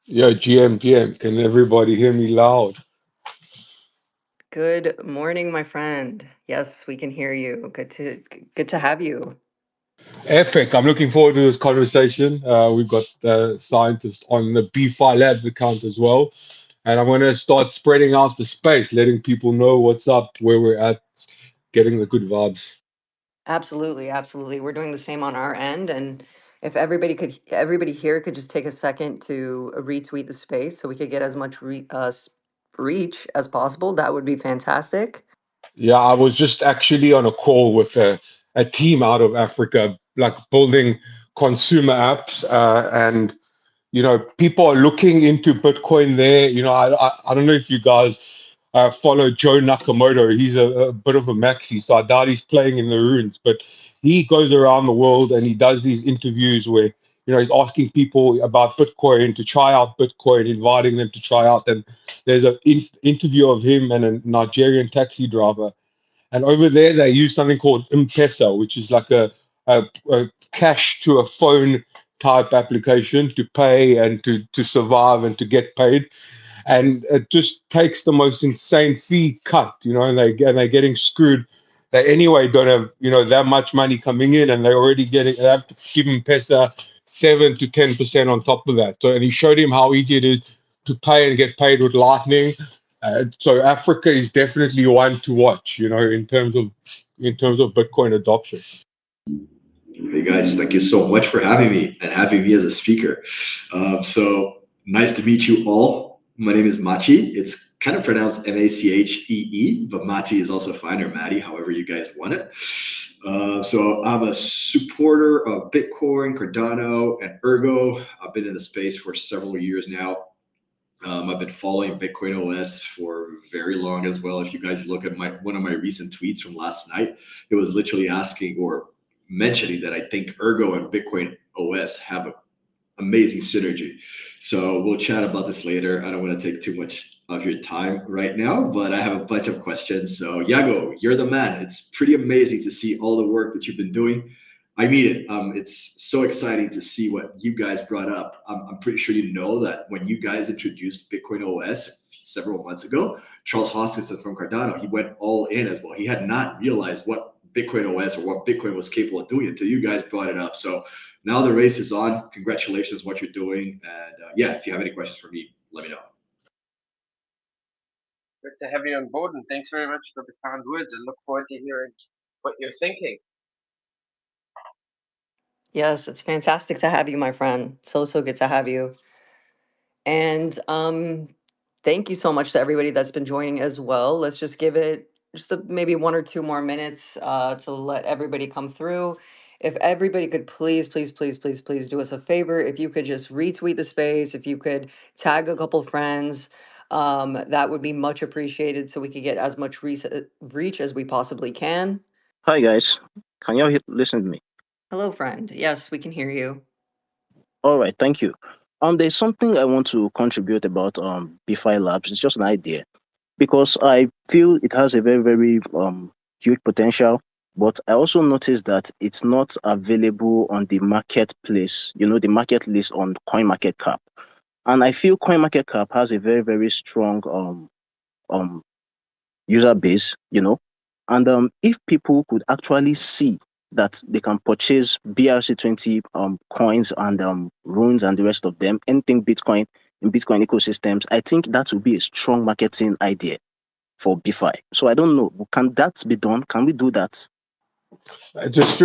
Yo, GM, can everybody hear me loud? Good morning, my friend. Yes, we can hear you. Good to have you. Epic. I'm looking forward to this conversation. We've got scientists on the BeFi Labs account as well. And I'm going to start spreading out the space, letting people know what's up, where we're at, getting the good vibes. Absolutely, absolutely. We're doing the same on our end, and if everybody here could just take a second to retweet the space so we could get as much reach as possible, that would be fantastic. Yeah, I was just actually on a call with a team out of Africa, like building consumer apps. And people are looking into Bitcoin there. I don't know if you guys follow Joe Nakamoto. He's a bit of a maxi, so I doubt he's playing in the ruins, but he goes around the world and he does these interviews where he's asking people about Bitcoin to try out Bitcoin, inviting them to try out. And there's an interview of him and a Nigerian taxi driver, and over there, they use something called M-Pesa, which is like a cash to a phone type application to pay and to survive and to get paid. And it just takes the most insane fee cut, and they're getting screwed. They anyway don't have that much money coming in, and they're already getting. They have to give M-Pesa 7 to 10% on top of that. So, and he showed him how easy it is to pay and get paid with Lightning. So Africa is definitely one to watch, in terms of Bitcoin adoption. Hey guys, thank you so much for having me and having me as a speaker. So nice to meet you all. My name is Machi. It's kind of pronounced Macchee, but Mati is also fine, or Matty, however you guys want it. So I'm a supporter of Bitcoin, Cardano, and Ergo. I've been in the space for several years now. I've been following BitcoinOS for very long as well. If you guys look at one of my recent tweets from last night, it was literally asking or mentioning that I think Ergo and Bitcoin OS have an amazing synergy. So we'll chat about this later. I don't want to take too much of your time right now, but I have a bunch of questions. So Yago, you're the man. It's pretty amazing to see all the work that you've been doing. I mean it. It's so exciting to see what you guys brought up. I'm pretty sure you know that when you guys introduced Bitcoin OS several months ago, Charles Hoskinson from Cardano, he went all in as well. He had not realized what Bitcoin OS or what Bitcoin was capable of doing until you guys brought it up. So now the race is on. Congratulations, what you're doing. And yeah, if you have any questions for me, let me know. Good to have you on board, and thanks very much for the kind words. And look forward to hearing what you're thinking. Yes, it's fantastic to have you, my friend. So good to have you. And thank you so much to everybody that's been joining as well. Let's just give it maybe 1 or 2 more minutes to let everybody come through. If everybody could please do us a favor, if you could just retweet the space, if you could tag a couple friends, that would be much appreciated so we could get as much reach as we possibly can. Hi guys, can you all listen to me? Hello, friend. Yes, we can hear you. All right, thank you. There's something I want to contribute about BeFi Labs. It's just an idea because I feel it has a very huge potential, but I also noticed that it's not available on the marketplace. The market list on CoinMarketCap, and I feel CoinMarketCap has a very strong um user base. And if people could actually see that they can purchase BRC20 coins and runes and the rest of them, anything Bitcoin in Bitcoin ecosystems, I think that would be a strong marketing idea for BeFi. So I don't know, can that be done? Can we do that? Just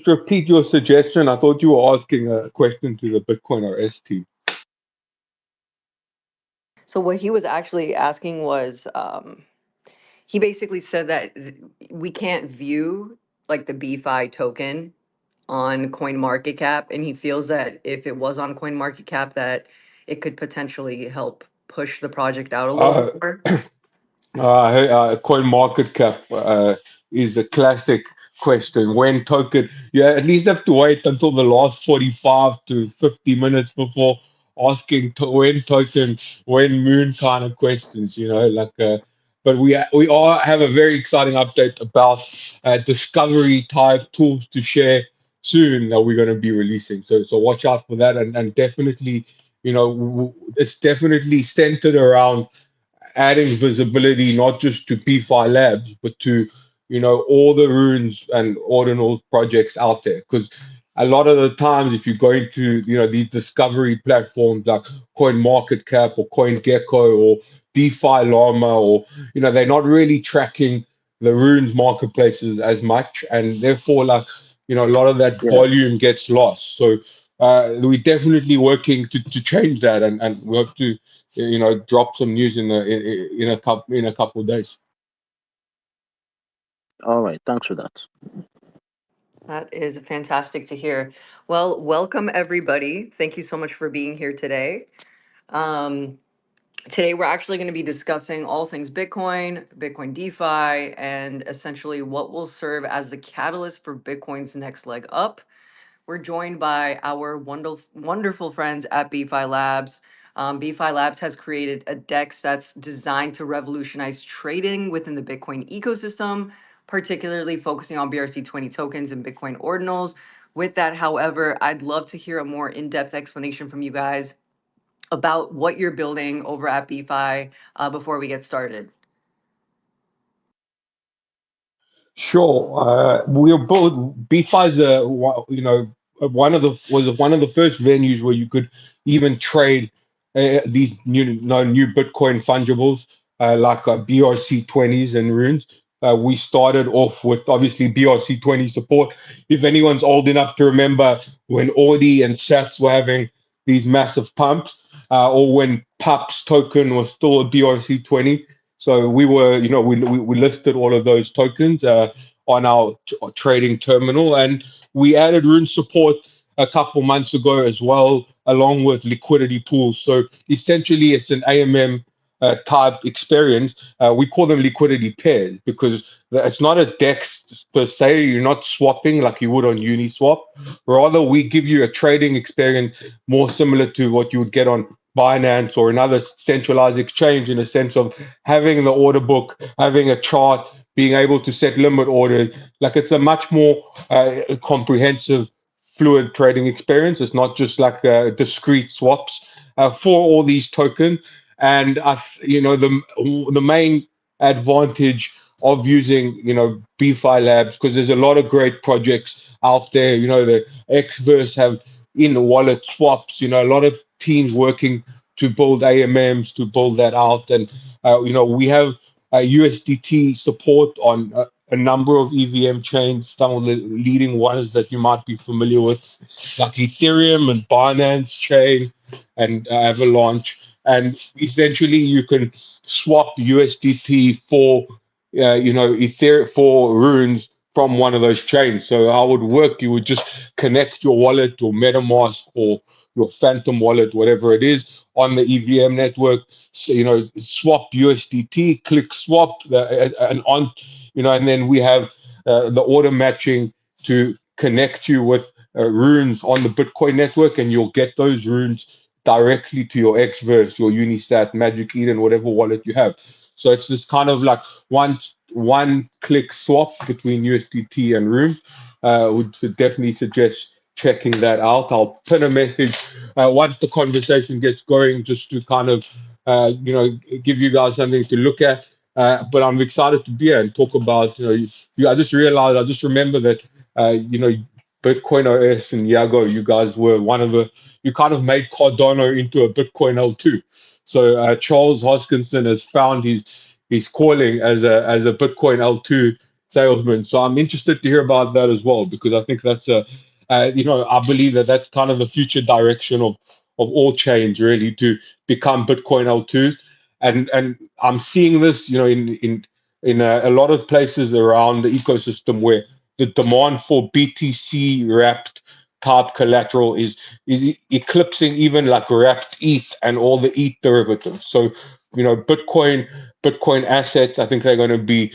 repeat your suggestion. I thought you were asking a question to the BitcoinOS team. So what he was actually asking was, he basically said that we can't view like the BeFi token on CoinMarketCap, and he feels that if it was on CoinMarketCap, that it could potentially help push the project out a little bit Uh, more. CoinMarketCap is a classic question. When token, you at least have to wait until the last 45 to 50 minutes before asking when token, when moon kind of questions, but we all have a very exciting update about discovery type tools to share soon that we're going to be releasing. So watch out for that, and definitely it's definitely centered around adding visibility not just to BeFi Labs, but to all the runes and ordinal projects out there. Because a lot of the times, if you go into these discovery platforms like CoinMarketCap or CoinGecko or DeFi Llama, or they're not really tracking the runes marketplaces as much, and therefore, like a lot of that Yeah. volume gets lost. So we're definitely working to change that, and we hope to drop some news in a couple of days. All right. Thanks for that. That is fantastic to hear. Well, welcome everybody. Thank you so much for being here today. Um, Today, we're actually going to be discussing all things Bitcoin, Bitcoin DeFi, and essentially what will serve as the catalyst for Bitcoin's next leg up. We're joined by our wonderful friends at BeFi Labs. BeFi Labs has created a DEX that's designed to revolutionize trading within the Bitcoin ecosystem, particularly focusing on BRC20 tokens and Bitcoin ordinals. With that, however, I'd love to hear a more in-depth explanation from you guys about what you're building over at BeFi before we get started. Sure. We are both. BeFi is one of the first venues where you could even trade these new Bitcoin fungibles like BRC20s and runes. We started off with obviously BRC20 support. If anyone's old enough to remember when Audi and Sats were having these massive pumps, or when PUP's token was still a BRC20. So we were, we listed all of those tokens on our trading terminal, and we added Rune support a couple months ago as well, along with liquidity pools. So essentially, it's an AMM type experience. We call them liquidity pairs because it's not a DEX per se. You're not swapping like you would on Uniswap. Rather, we give you a trading experience more similar to what you would get on Binance or another centralized exchange, in a sense of having the order book, having a chart, being able to set limit orders. Like it's a much more comprehensive, fluid trading experience. It's not just like discrete swaps for all these tokens. And the main advantage of using BeFi Labs, because there's a lot of great projects out there. The Xverse have in wallet swaps. A lot of teams working to build AMMs to build that out, and we have USDT support on a number of EVM chains, some of the leading ones that you might be familiar with, like Ethereum and Binance Chain and Avalanche. And essentially, you can swap USDT for, Ethereum for runes from one of those chains. So how it would work, you would just connect your wallet or MetaMask or your Phantom wallet, whatever it is, on the EVM network. So, swap USDT, click swap, and on, and then we have the order matching to connect you with runes on the Bitcoin network, and you'll get those runes directly to your Xverse, your Unistat, Magic Eden, whatever wallet you have. So it's this kind of like one click swap between USDT and Rune. Would definitely suggest checking that out. I'll pin a message once the conversation gets going, just to kind of give you guys something to look at. But I'm excited to be here and talk about I just realized, I just remember that BitcoinOS and Yago, you guys were you kind of made Cardano into a Bitcoin L2. So Charles Hoskinson has found his calling as a Bitcoin L2 salesman. So I'm interested to hear about that as well, because I think that's I believe that that's kind of the future direction of all change, really, to become Bitcoin L2. And I'm seeing this, in a lot of places around the ecosystem where the demand for BTC wrapped type collateral is eclipsing even like wrapped ETH and all the ETH derivatives. So, Bitcoin assets, I think they're going to be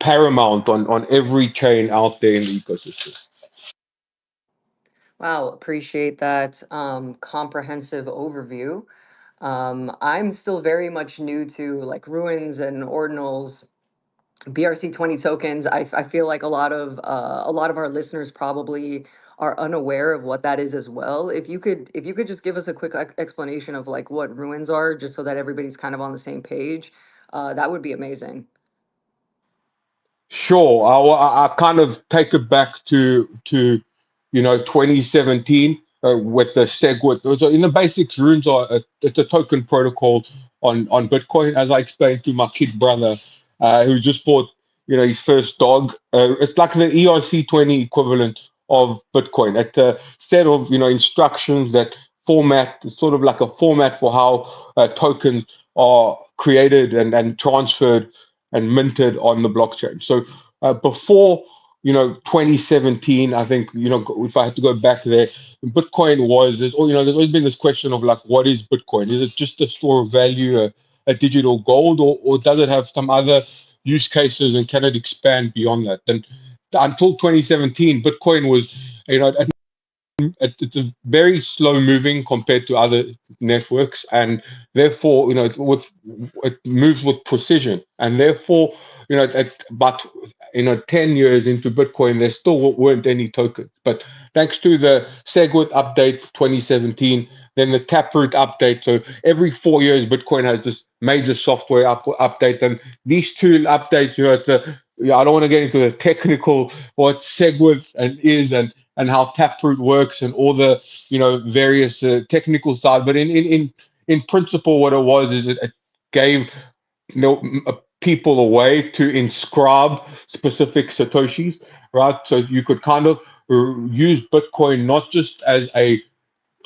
paramount on every chain out there in the ecosystem. Wow, appreciate that comprehensive overview. I'm still very much new to like ruins and ordinals. BRC20 tokens, I feel like a lot of our listeners probably are unaware of what that is as well. If you could just give us a quick explanation of like what ruins are, just so that everybody's kind of on the same page, that would be amazing. Sure. I kind of take it back to 2017 with the SegWit. So in the basics, runes are it's a token protocol on Bitcoin, as I explained to my kid brother, who just bought his first dog. It's like the ERC20 equivalent of Bitcoin. It's a set of instructions that format, sort of like a format for how tokens are created and transferred and minted on the blockchain. So before 2017, I think if I had to go back there, Bitcoin was there's always been this question of like, what is Bitcoin? Is it just a store of value, a digital gold, or does it have some other use cases, and can it expand beyond that? And until 2017, Bitcoin was it's a very slow moving compared to other networks, and therefore it moves with precision, and therefore but 10 years into Bitcoin there still weren't any tokens. But thanks to the SegWit update 2017, then the Taproot update, so every 4 years Bitcoin has this major software update, and these two updates, I don't want to get into the technical what SegWit and how Taproot works and all the various technical side. But in principle, what it was is it gave people a way to inscribe specific satoshis, right? So you could kind of use Bitcoin not just as a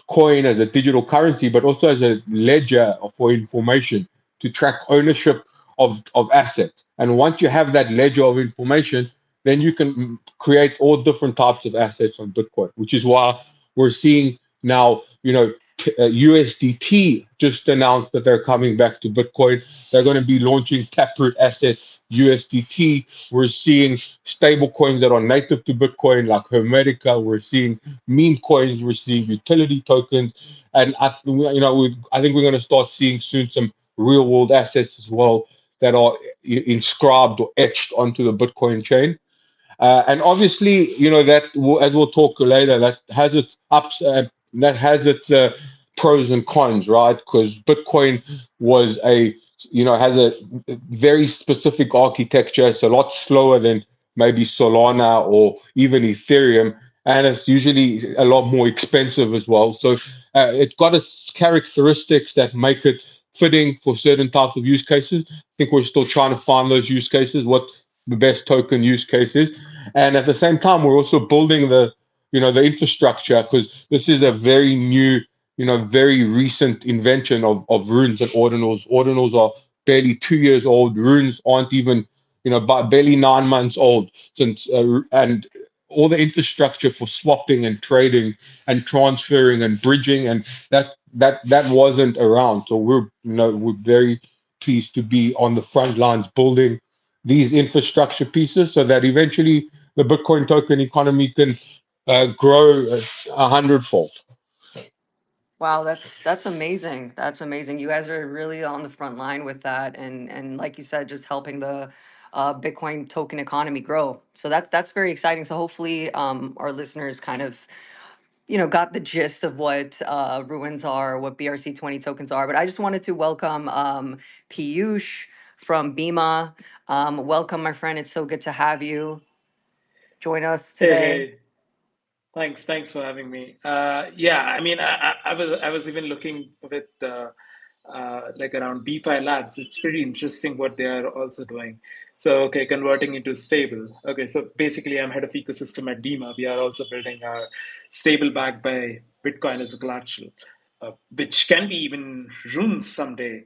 coin, as a digital currency, but also as a ledger for information to track ownership of assets. And once you have that ledger of information, then you can create all different types of assets on Bitcoin, which is why we're seeing now, USDT just announced that they're coming back to Bitcoin. They're going to be launching Taproot Asset USDT. We're seeing stable coins that are native to Bitcoin, like Hermetica. We're seeing meme coins. We're seeing utility tokens, and I think we're going to start seeing soon some real world assets as well that are inscribed or etched onto the Bitcoin chain. And obviously, that as we'll talk later, that has its ups, that has its pros and cons, right? Because Bitcoin was has a very specific architecture. It's a lot slower than maybe Solana or even Ethereum, and it's usually a lot more expensive as well. So it got its characteristics that make it fitting for certain types of use cases. I think we're still trying to find those use cases, what the best token use cases, and at the same time we're also building the infrastructure, because this is a very new, very recent invention of runes and ordinals. Ordinals are barely 2 years old. Runes aren't even but barely 9 months old. Since and all the infrastructure for swapping and trading and transferring and bridging, and that wasn't around. So we're very pleased to be on the front lines building these infrastructure pieces, so that eventually the Bitcoin token economy can grow 100-fold. Wow, that's amazing. That's amazing. You guys are really on the front line with that, and like you said, just helping the Bitcoin token economy grow. So that's very exciting. So hopefully, our listeners kind of got the gist of what ruins are, what BRC20 tokens are. But I just wanted to welcome Piyush from Bima. Welcome, my friend. It's so good to have you join us Hey, today. hey, thanks for having me. Yeah, I mean, I was even looking with like around BeFi Labs. It's pretty interesting what they are also doing. So, okay, converting into stable. Okay, so basically, I'm head of ecosystem at Bima. We are also building our stable backed by Bitcoin as a collateral, which can be even runes someday.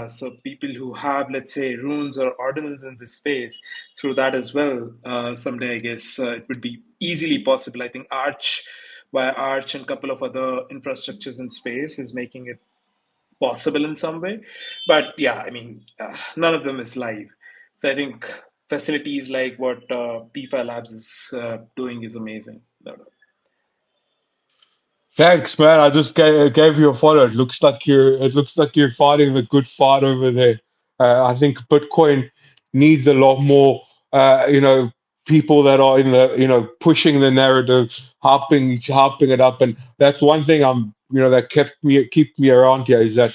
So people who have, let's say, runes or ordinals in this space through that as well, someday I guess it would be easily possible. I think Arch, by Arch and a couple of other infrastructures in space, is making it possible in some way. But yeah, I mean, none of them is live. So I think facilities like what BeFi Labs is doing is amazing. No, no. Thanks, man. I just gave you a follow. It looks like you're fighting the good fight over there. I think Bitcoin needs a lot more, people that are in the, pushing the narrative, harping it up. And that's one thing that keep me around here, is that,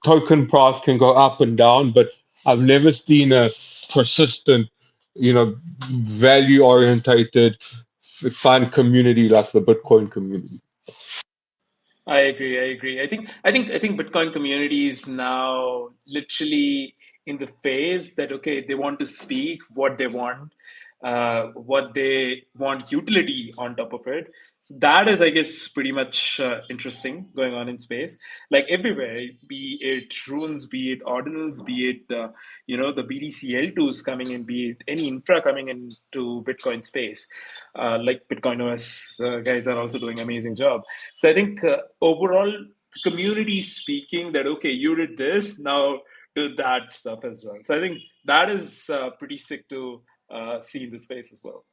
token price can go up and down, but I've never seen a persistent, value orientated, fun community like the Bitcoin community. I agree. I agree. I think Bitcoin community is now literally in the phase that okay, they want to speak what they want utility on top of it. So that is, I guess, pretty much interesting going on in space. Like everywhere, be it runes, be it ordinals, be it the BTC L2s coming in, be it any infra coming into Bitcoin space. Like BitcoinOS guys are also doing amazing job. So I think overall, the community is speaking that okay, you did this, now do that stuff as well. So I think that is pretty sick to see in the space as well.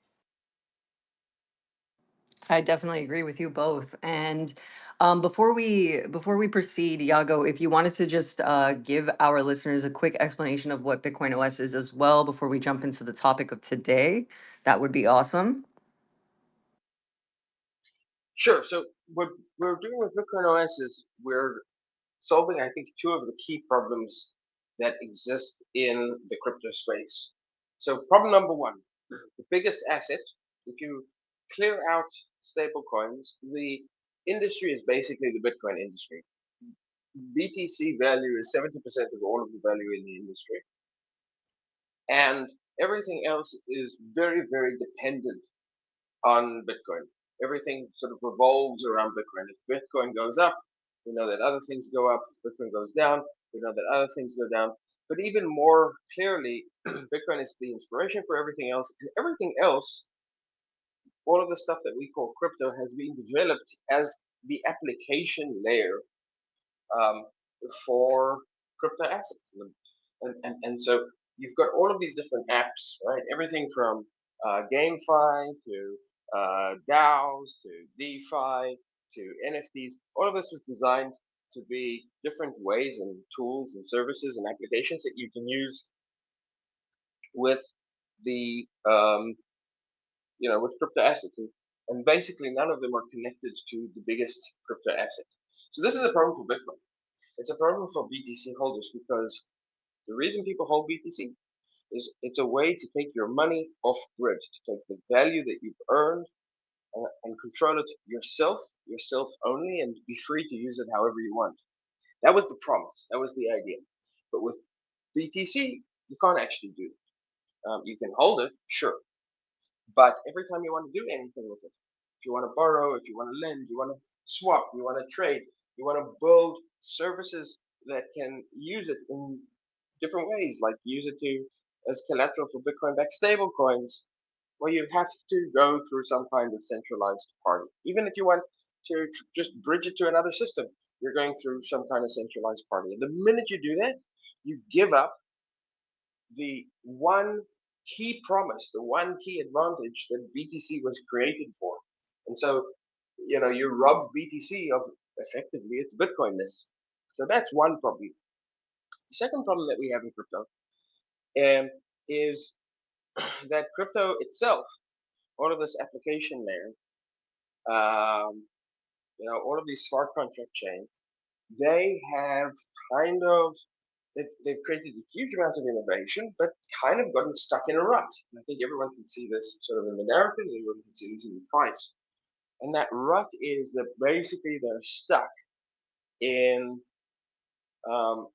I definitely agree with you both. And before we proceed, Iago, if you wanted to just give our listeners a quick explanation of what Bitcoin OS is as well before we jump into the topic of today, that would be awesome. Sure. So what we're doing with BitcoinOS is we're solving, I think, two of the key problems that exist in the crypto space. So problem number one, the biggest asset, if you clear out stable coins, the industry is basically the Bitcoin industry. BTC value is 70% of all of the value in the industry. And everything else is very, very dependent on Bitcoin. Everything sort of revolves around Bitcoin. If Bitcoin goes up, we know that other things go up. If Bitcoin goes down, we know that other things go down. But even more clearly, Bitcoin is the inspiration for everything else. And everything else, all of the stuff that we call crypto, has been developed as the application layer um, for crypto assets. And so you've got all of these different apps, right? Everything from GameFi to DAOs to DeFi to NFTs. All of this was designed to be different ways and tools and services and applications that you can use with the with crypto assets. And basically, none of them are connected to the biggest crypto asset. So this is a problem for Bitcoin. It's a problem for BTC holders because the reason people hold BTC is it's a way to take your money off grid, to take the value that you've earned and control it yourself only, and be free to use it however you want. That was the promise. That was the idea. But with BTC, you can't actually do it. You can hold it, sure, but every time you want to do anything with it, if you want to borrow, if you want to lend, you want to swap, you want to trade, you want to build services that can use it in different ways, like use it to as collateral for Bitcoin-backed stable coins, well, you have to go through some kind of centralized party. Even if you want to just bridge it to another system, you're going through some kind of centralized party. And the minute you do that, you give up the one key promise, the one key advantage that BTC was created for. And so, you rob BTC of effectively its Bitcoinness. So that's one problem. The second problem that we have in crypto is that crypto itself, all of this application layer, all of these smart contract chains, they have kind of they've created a huge amount of innovation, but kind of gotten stuck in a rut. And I think everyone can see this sort of in the narratives, everyone can see this in the price. And that rut is that basically they're stuck in um,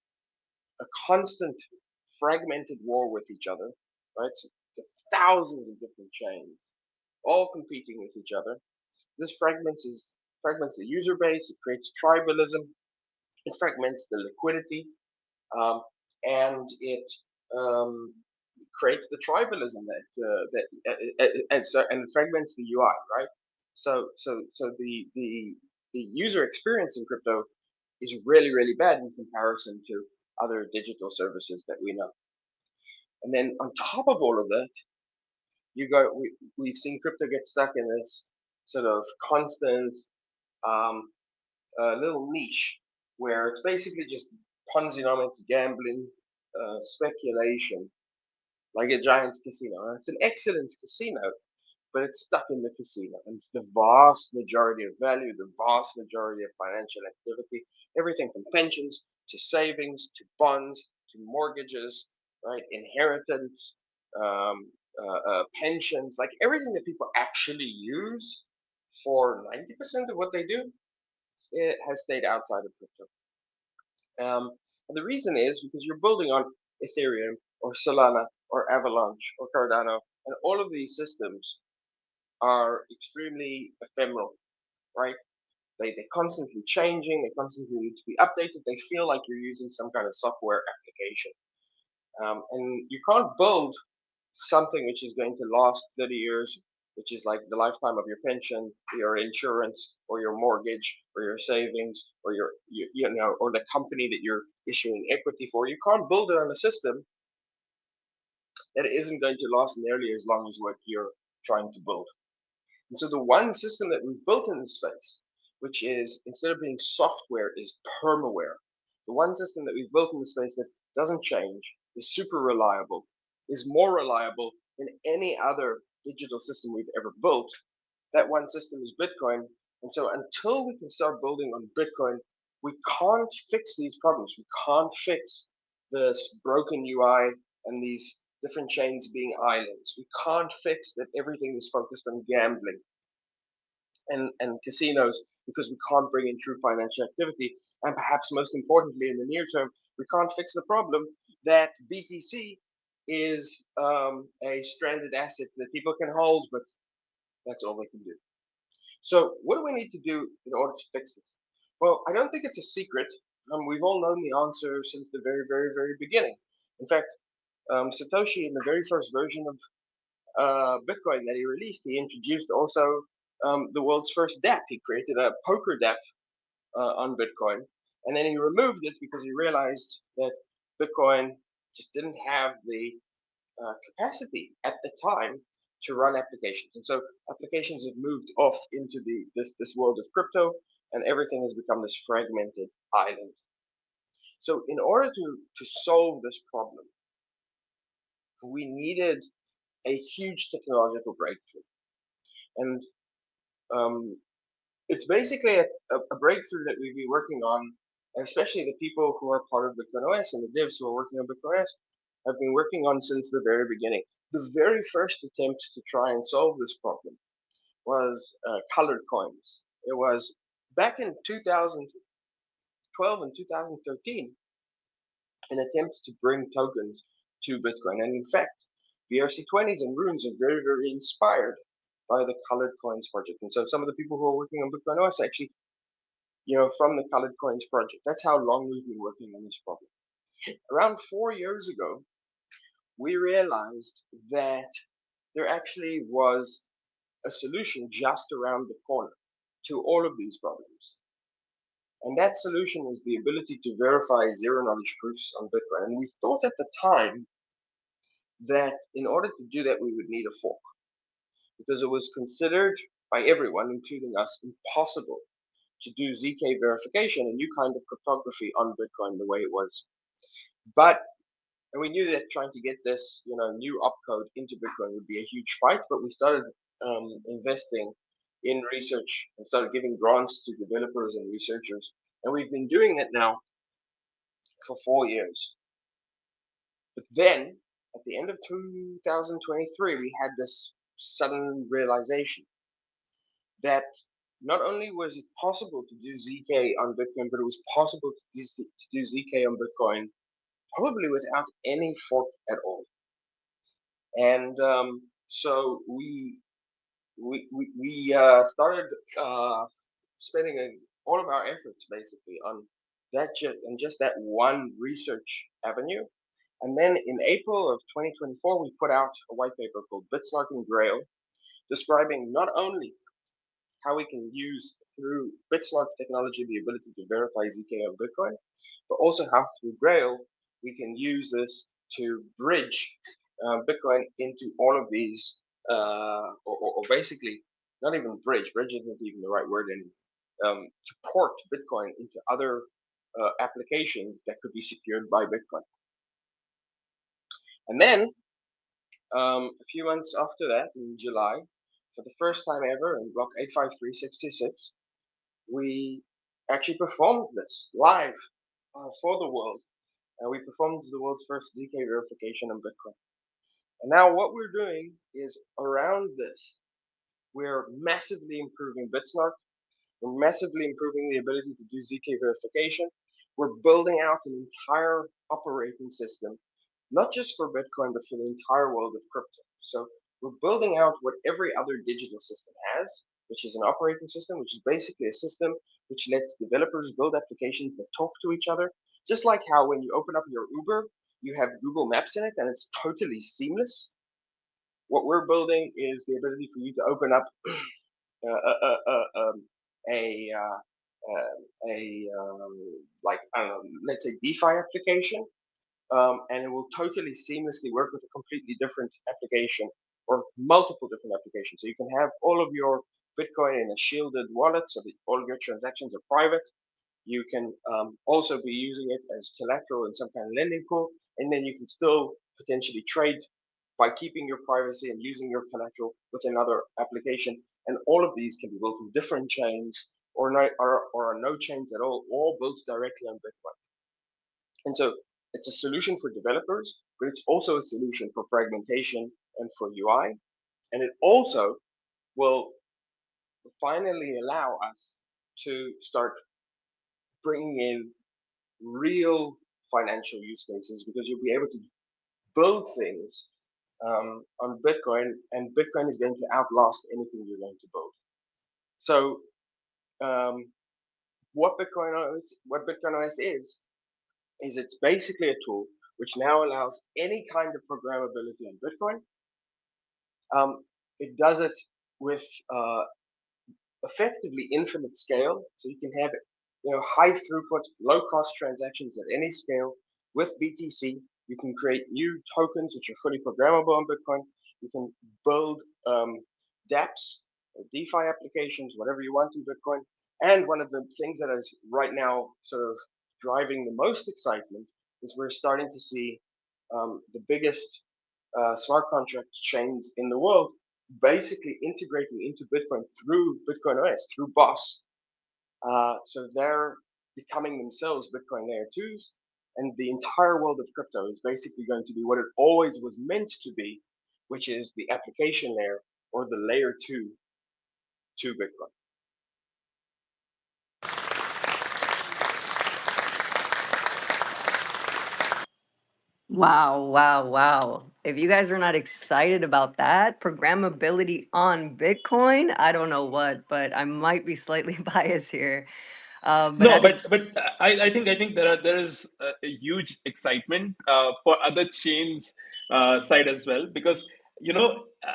a constant fragmented war with each other, right? So there's thousands of different chains, all competing with each other. This fragments the user base, it creates tribalism, it fragments the liquidity, um, and it creates the tribalism and fragments the UI, right? So the user experience in crypto is really really bad in comparison to other digital services that we know. And then on top of all of that, we've seen crypto get stuck in this sort of constant um, little niche where it's basically just Ponzinomics, gambling, speculation, like a giant casino. And it's an excellent casino, but it's stuck in the casino. And the vast majority of value, the vast majority of financial activity, everything from pensions to savings to bonds to mortgages, right? Inheritance, pensions, like everything that people actually use for 90% of what they do, it has stayed outside of crypto. And the reason is because you're building on Ethereum or Solana or Avalanche or Cardano, and all of these systems are extremely ephemeral, right? They're constantly changing, they constantly need to be updated. They feel like you're using some kind of software application. And you can't build something which is going to last 30 years, which is like the lifetime of your pension, your insurance, or your mortgage, or your savings, or or the company that you're issuing equity for. You can't build it on a system that isn't going to last nearly as long as what you're trying to build. And so the one system that we've built in this space, which is instead of being software, is permaware. The one system that we've built in the space that doesn't change, is super reliable, is more reliable than any other digital system we've ever built. That one system is Bitcoin. And so until we can start building on Bitcoin, we can't fix these problems. We can't fix this broken UI and these different chains being islands. We can't fix that everything is focused on gambling and casinos because we can't bring in true financial activity. And perhaps most importantly, in the near term, we can't fix the problem that BTC is a stranded asset that people can hold, but that's all they can do. So what do we need to do in order to fix this? Well, I don't think it's a secret. We've all known the answer since the very, very, very beginning. In fact, Satoshi, in the very first version of Bitcoin that he released, he introduced also the world's first DApp. He created a poker DApp on Bitcoin, and then he removed it because he realized that Bitcoin just didn't have the capacity at the time to run applications. And so applications have moved off into this world of crypto, and everything has become this fragmented island. So in order to solve this problem, we needed a huge technological breakthrough. And it's basically a breakthrough that we've been working on, and especially the people who are part of BitcoinOS and the devs who are working on BitcoinOS have been working on since the very beginning. The very first attempt to try and solve this problem was colored coins. It was back in 2012 and 2013, an attempt to bring tokens to Bitcoin. And in fact, BRC20s and runes are very, very inspired by the colored coins project. And so some of the people who are working on BitcoinOS actually, from the colored coins project. That's how long we've been working on this problem. Around 4 years ago, we realized that there actually was a solution just around the corner to all of these problems. And that solution was the ability to verify zero knowledge proofs on Bitcoin. And we thought at the time that in order to do that, we would need a fork because it was considered by everyone, including us, impossible to do ZK verification, a new kind of cryptography on Bitcoin the way it was. And we knew that trying to get this, new opcode into Bitcoin would be a huge fight, but we started investing in research and started giving grants to developers and researchers. And we've been doing it now for 4 years. But then, at the end of 2023, we had this sudden realization that not only was it possible to do ZK on Bitcoin, but it was possible to do ZK on Bitcoin probably without any fork at all. And so we started spending all of our efforts basically on just that one research avenue. And then in April of 2024, we put out a white paper called Bitslark and Grail, describing not only how we can use through Bitslark technology the ability to verify ZK on Bitcoin, but also how through Grail we can use this to bridge Bitcoin into all of these, or basically not even bridge isn't even the right word anymore, to port Bitcoin into other applications that could be secured by Bitcoin. And then A few months after that, in July, for the first time ever in block 853626, we actually performed this live for the world. We performed the world's first ZK verification on Bitcoin. And now what we're doing is around this, we're massively improving Bitsnark. We're massively improving the ability to do ZK verification. We're building out an entire operating system, not just for Bitcoin, but for the entire world of crypto. So we're building out what every other digital system has, which is an operating system, which is basically a system which lets developers build applications that talk to each other. Just like how when you open up your Uber, you have Google Maps in it and it's totally seamless. What we're building is the ability for you to open up uh, uh, uh, um, a like I don't know, let's say DeFi application, and it will totally seamlessly work with a completely different application or multiple different applications. So you can have all of your Bitcoin in a shielded wallet, so that all of your transactions are private. You can also be using it as collateral in some kind of lending pool, and then you can still potentially trade by keeping your privacy and using your collateral with another application. And all of these can be built on different chains or no chains at all built directly on Bitcoin. And so it's a solution for developers, but it's also a solution for fragmentation and for UI. And it also will finally allow us to start bringing in real financial use cases, because you'll be able to build things on Bitcoin, and Bitcoin is going to outlast anything you're going to build. So what BitcoinOS is it's basically a tool which now allows any kind of programmability on Bitcoin. It does it with effectively infinite scale, so you can have high throughput, low cost transactions at any scale with BTC. You can create new tokens which are fully programmable on Bitcoin. You can build dApps, or DeFi applications, whatever you want in Bitcoin. And one of the things that is right now sort of driving the most excitement is we're starting to see the biggest smart contract chains in the world basically integrating into Bitcoin through BitcoinOS, through BOSS. So they're becoming themselves Bitcoin layer twos, and the entire world of crypto is basically going to be what it always was meant to be, which is the application layer or the layer two to Bitcoin. Wow, wow, wow. If you guys are not excited about that, programmability on Bitcoin, I don't know what, but I might be slightly biased here. But No, at but this, I think there is a huge excitement for other chains side as well, because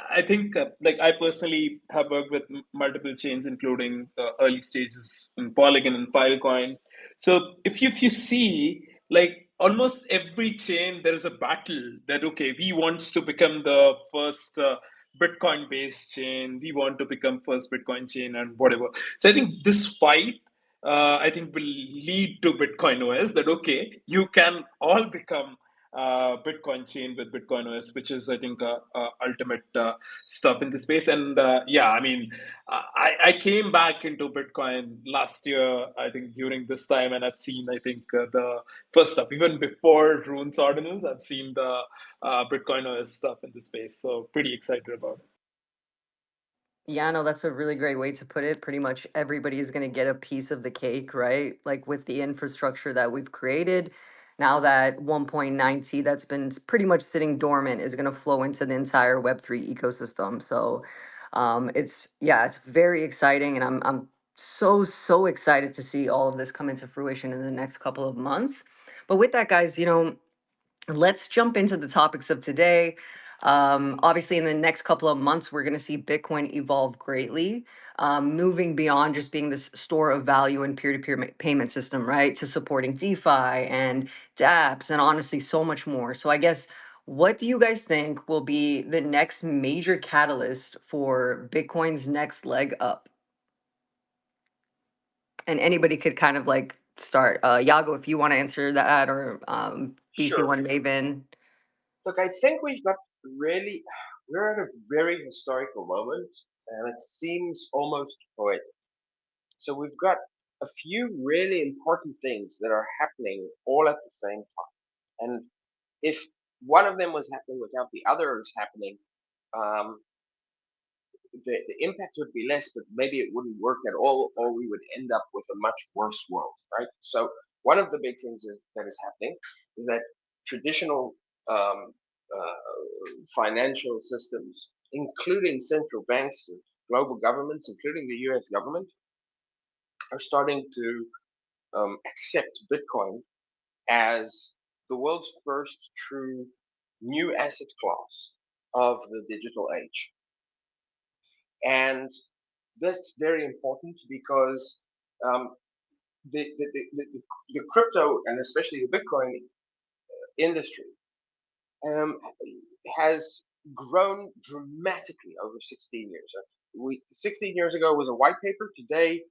I think like I personally have worked with multiple chains, including early stages in Polygon and Filecoin. So if you see, like, almost every chain, there is a battle that, okay, we want to become the first Bitcoin based chain, we want to become first Bitcoin chain and whatever. So I think this fight, I think, will lead to BitcoinOS, that okay, you can all become Bitcoin chain with BitcoinOS, which is, I think, ultimate stuff in the space. And yeah, I mean, I came back into Bitcoin last year, I think, during this time, and I've seen, I think, the first stuff, even before Rune's Ordinals, I've seen the BitcoinOS stuff in the space. So pretty excited about it. yeah, no, that's a really great way to put it. Pretty much everybody is going to get a piece of the cake, right? Like with the infrastructure that we've created. Now that 1.9T that's been pretty much sitting dormant is going to flow into the entire Web3 ecosystem. So yeah, it's very exciting. And I'm so excited to see all of this come into fruition in the next couple of months. But with that, guys, let's jump into the topics of today. Obviously, in the next couple of months, we're going to see Bitcoin evolve greatly, moving beyond just being this store of value and peer-to-peer payment system, right, to supporting DeFi and dApps and honestly so much more. So I guess, what do you guys think will be the next major catalyst for Bitcoin's next leg up? And anybody could kind of like start. Yago, if you want to answer that, or Sure. BC1 Maven. Look, I think we've got really, we're at a very historical moment, and it seems almost poetic. So we've got a few really important things that are happening all at the same time. And if one of them was happening without the others happening, um, the impact would be less, but maybe it wouldn't work at all, or we would end up with a much worse world, right? So one of the big things that is happening is that traditional um, financial systems, including central banks and global governments, including the US government, are starting to accept Bitcoin as the world's first true new asset class of the digital age. And that's very important because um, the crypto and especially the Bitcoin industry um, has grown dramatically over 16 years. 16 years ago was a white paper. Today,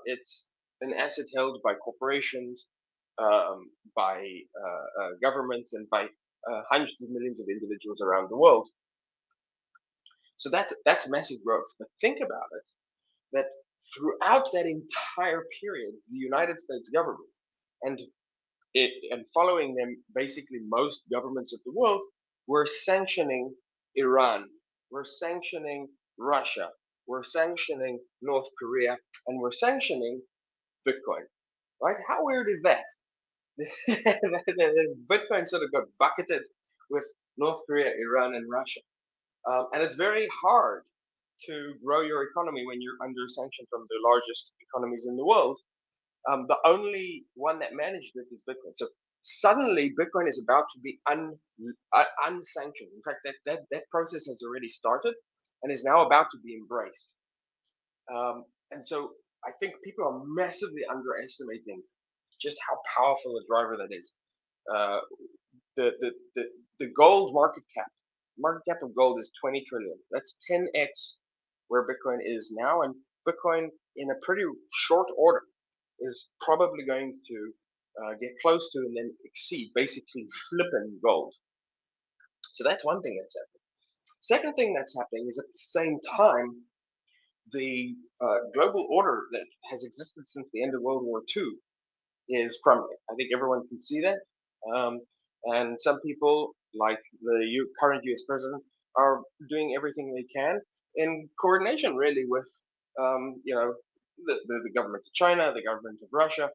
it's an asset held by corporations, by governments, and by hundreds of millions of individuals around the world. So that's massive growth. But think about it, that throughout that entire period, the United States government and following them, basically most governments of the world were sanctioning Iran, were sanctioning Russia, were sanctioning North Korea, and were sanctioning Bitcoin. Right? How weird is that? Bitcoin sort of got bucketed with North Korea, Iran, and Russia. And it's very hard to grow your economy when you're under sanction from the largest economies in the world. The only one that managed it is Bitcoin. So suddenly, Bitcoin is about to be unsanctioned. In fact, that process has already started and is now about to be embraced. And so I think people are massively underestimating just how powerful a driver that is. Uh, the gold market cap of gold is 20 trillion. That's 10x where Bitcoin is now, and Bitcoin in a pretty short order is probably going to get close to and then exceed, basically flipping gold. So that's one thing that's happening. Second thing that's happening is at the same time, the global order that has existed since the end of World War II is crumbling. I think everyone can see that. And some people, like the current US president, are doing everything they can in coordination, really, with the government of China, the government of Russia,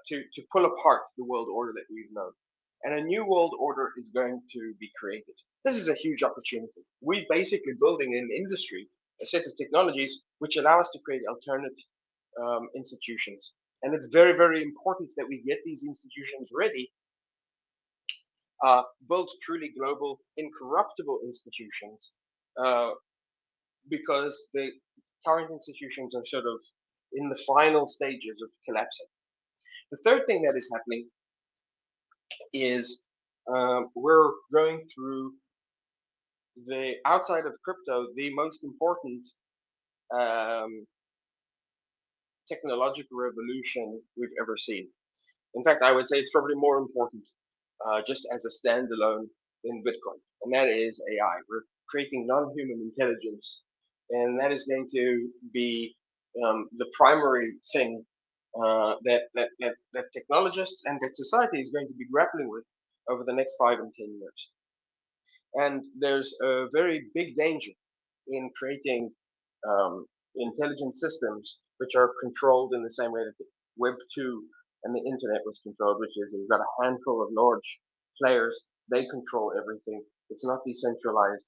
to pull apart the world order that we've known. And a new world order is going to be created. This is a huge opportunity. We're basically building an industry, a set of technologies which allow us to create alternate institutions. And it's very, very important that we get these institutions ready, build truly global, incorruptible institutions, because the current institutions are sort of in the final stages of collapsing. The third thing that is happening is we're going through the outside of crypto, the most important technological revolution we've ever seen. In fact, I would say it's probably more important just as a standalone than Bitcoin, and that is AI. We're creating non-human intelligence, and that is going to be the primary thing that technologists and that society is going to be grappling with over the next 5 and 10 years. And there's a very big danger in creating intelligent systems which are controlled in the same way that the Web 2 and the internet was controlled, which is you've got a handful of large players, they control everything. It's not decentralized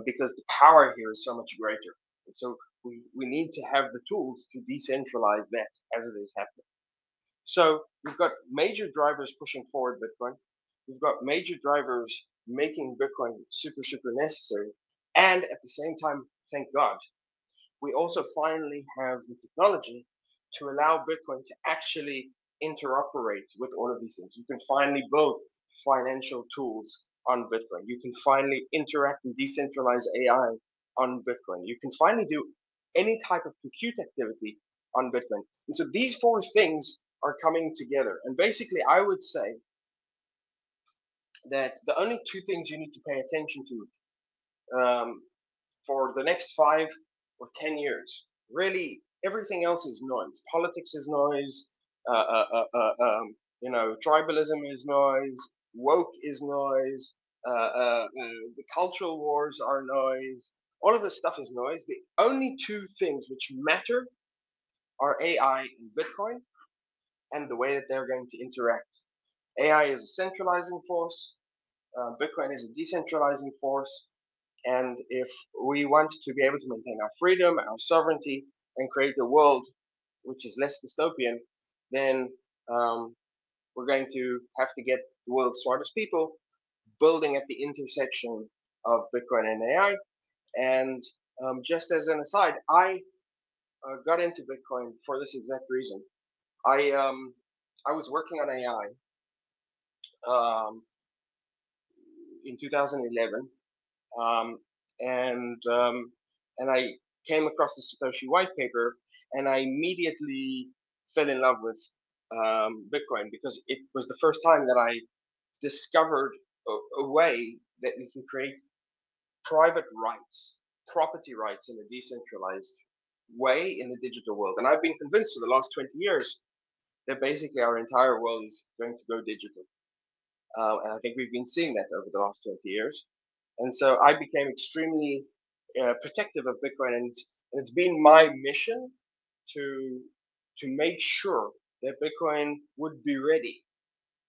because the power here is so much greater. And so we need to have the tools to decentralize that as it is happening. So we've got major drivers pushing forward Bitcoin. We've got major drivers making Bitcoin super, super necessary. And at the same time, thank God, we also finally have the technology to allow Bitcoin to actually interoperate with all of these things. You can finally build financial tools on Bitcoin. You can finally interact and decentralize AI on Bitcoin. You can finally do any type of compute activity on Bitcoin. And so these four things are coming together. And basically, I would say that the only two things you need to pay attention to for the next 5 or 10 years, really everything else is noise. Politics is noise. Tribalism is noise. Woke is noise. The cultural wars are noise. All of this stuff is noise. The only two things which matter are AI and Bitcoin, and the way that they're going to interact. AI is a centralizing force. Bitcoin is a decentralizing force. And if we want to be able to maintain our freedom, our sovereignty, and create a world which is less dystopian, then we're going to have to get the world's smartest people building at the intersection of Bitcoin and AI. And just as an aside, I got into Bitcoin for this exact reason. I was working on AI in 2011, um, and I came across the Satoshi white paper, and I immediately fell in love with Bitcoin because it was the first time that I discovered a way that we can create private rights, property rights in a decentralized way in the digital world. And I've been convinced for the last 20 years that basically our entire world is going to go digital. And I think we've been seeing that over the last 20 years. And so I became extremely protective of Bitcoin, and it's been my mission to make sure that Bitcoin would be ready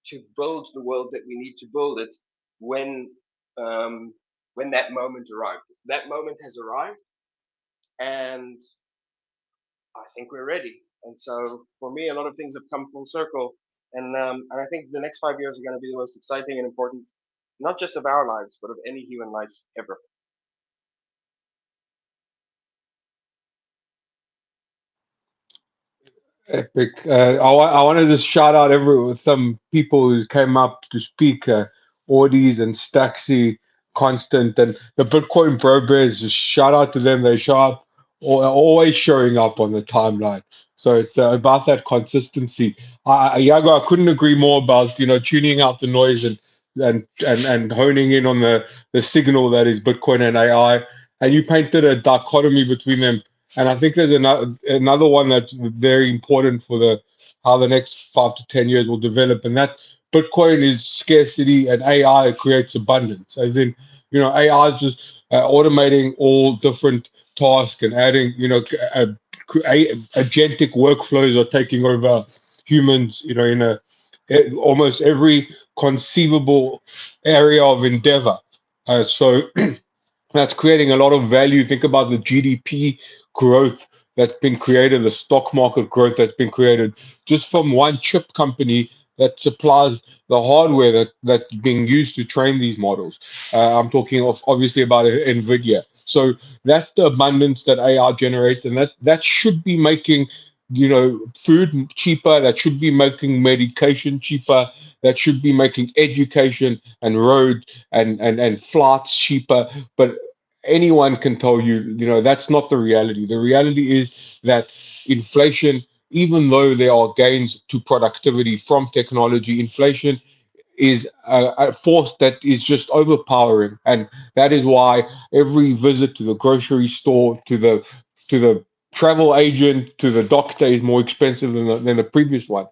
to build the world that we need to build it um, when that moment arrived. That moment has arrived, and I think we're ready. And so for me, a lot of things have come full circle, and I think the next 5 years are going to be the most exciting and important, not just of our lives, but of any human life ever. Epic. I wanted to shout out some people who came up to speak, Audis and Staxi, Constant, and the Bitcoin Bro Bears. Just shout out to them. They show up, or always showing up on the timeline. So it's about that consistency. Yago, I couldn't agree more about tuning out the noise and honing in on the signal that is Bitcoin and AI. And you painted a dichotomy between them, and I think there's another one that's very important for the how the next 5 to 10 years will develop, and that Bitcoin is scarcity and AI creates abundance. As in, AI is just automating all different tasks and adding, agentic workflows are taking over humans, in almost every conceivable area of endeavor. So that's creating a lot of value. Think about the GDP growth that's been created, the stock market growth that's been created just from one chip company that supplies the hardware that's being used to train these models. I'm talking of obviously about NVIDIA. So that's the abundance that AI generates, and that should be making food cheaper. That should be making medication cheaper. That should be making education and road and flights cheaper. But anyone can tell you, that's not the reality. The reality is that inflation, even though there are gains to productivity from technology, inflation is a force that is just overpowering, and that is why every visit to the grocery store, to the travel agent, to the doctor is more expensive than the previous one.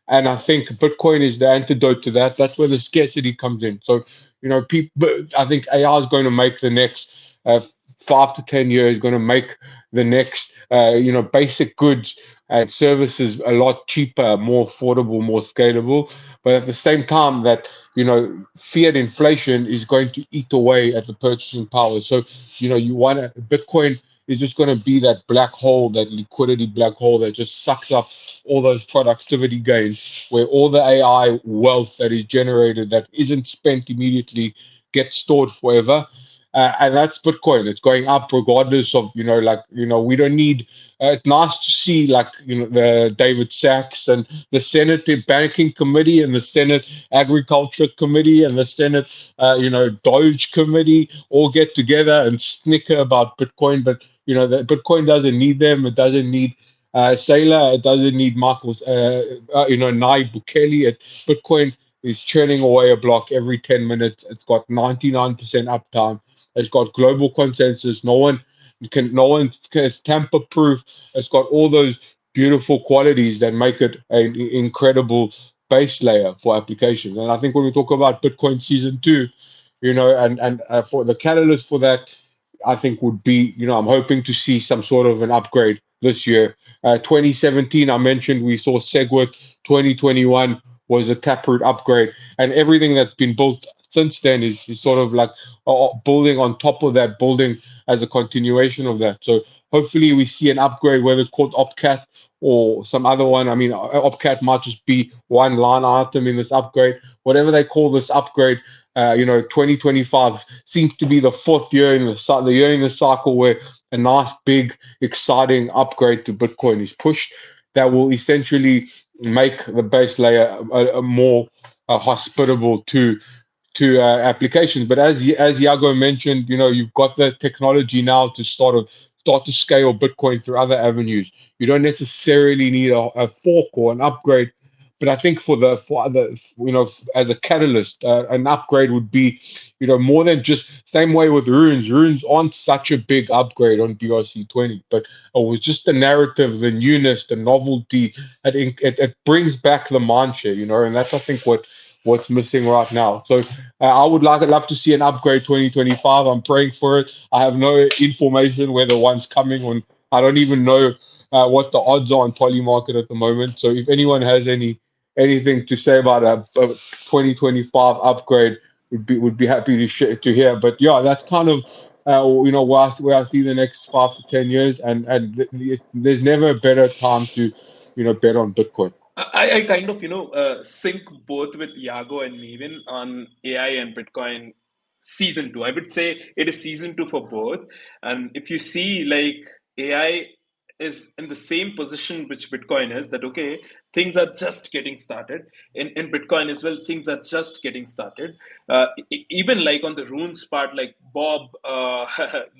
And I think Bitcoin is the antidote to that. That's where the scarcity comes in. So, people, I think AI is going to make the next 5 to 10 years, going to make the next, basic goods and services a lot cheaper, more affordable, more scalable. But at the same time, that fiat inflation is going to eat away at the purchasing power. So, you want Bitcoin is just going to be that black hole, that liquidity black hole that just sucks up all those productivity gains, where all the AI wealth that is generated that isn't spent immediately gets stored forever. And that's Bitcoin. It's going up regardless of, we don't need. It's nice to see, like, the David Sachs and the Senate Banking Committee and the Senate Agriculture Committee and the Senate, Doge Committee all get together and snicker about Bitcoin. But, the Bitcoin doesn't need them. It doesn't need Saylor. It doesn't need Michael, Nayib Bukele. Bitcoin is churning away a block every 10 minutes. It's got 99% uptime. It's got global consensus. No one is tamper proof. It's got all those beautiful qualities that make it an incredible base layer for applications. And I think when we talk about Bitcoin season two, and for the catalyst for that, I think would be, I'm hoping to see some sort of an upgrade this year. 2017, I mentioned we saw SegWit. 2021 was a Taproot upgrade, and everything that's been built since then is sort of like building on top of that, building as a continuation of that. So hopefully we see an upgrade, whether it's called OpCat or some other one. I mean, OpCat might just be one line item in this upgrade. Whatever they call this upgrade, 2025 seems to be the fourth year in the year in the cycle where a nice, big, exciting upgrade to Bitcoin is pushed that will essentially make the base layer a more hospitable to applications. But as Yago mentioned, you've got the technology now to start to scale Bitcoin through other avenues. You don't necessarily need a fork or an upgrade, but I think for the as a catalyst, an upgrade would be, more than just same way with runes. Runes aren't such a big upgrade on BRC20, but it was just the narrative, the newness, the novelty. It brings back the mindshare, and that's I think what's missing right now. So I would love to see an upgrade 2025. I'm praying for it. I have no information whether one's coming on. I don't even know what the odds are on Polymarket at the moment. So if anyone has anything to say about a 2025 upgrade, would be happy to hear. But yeah, that's kind of where I see the next 5 to 10 years, and there's never a better time to bet on Bitcoin. I kind of, sync both with Yago and Maven on AI and Bitcoin season two. I would say it is season two for both. And if you see, like, AI is in the same position which Bitcoin is, that, okay, things are just getting started. In Bitcoin as well, things are just getting started. Even like on the runes part, like Bob,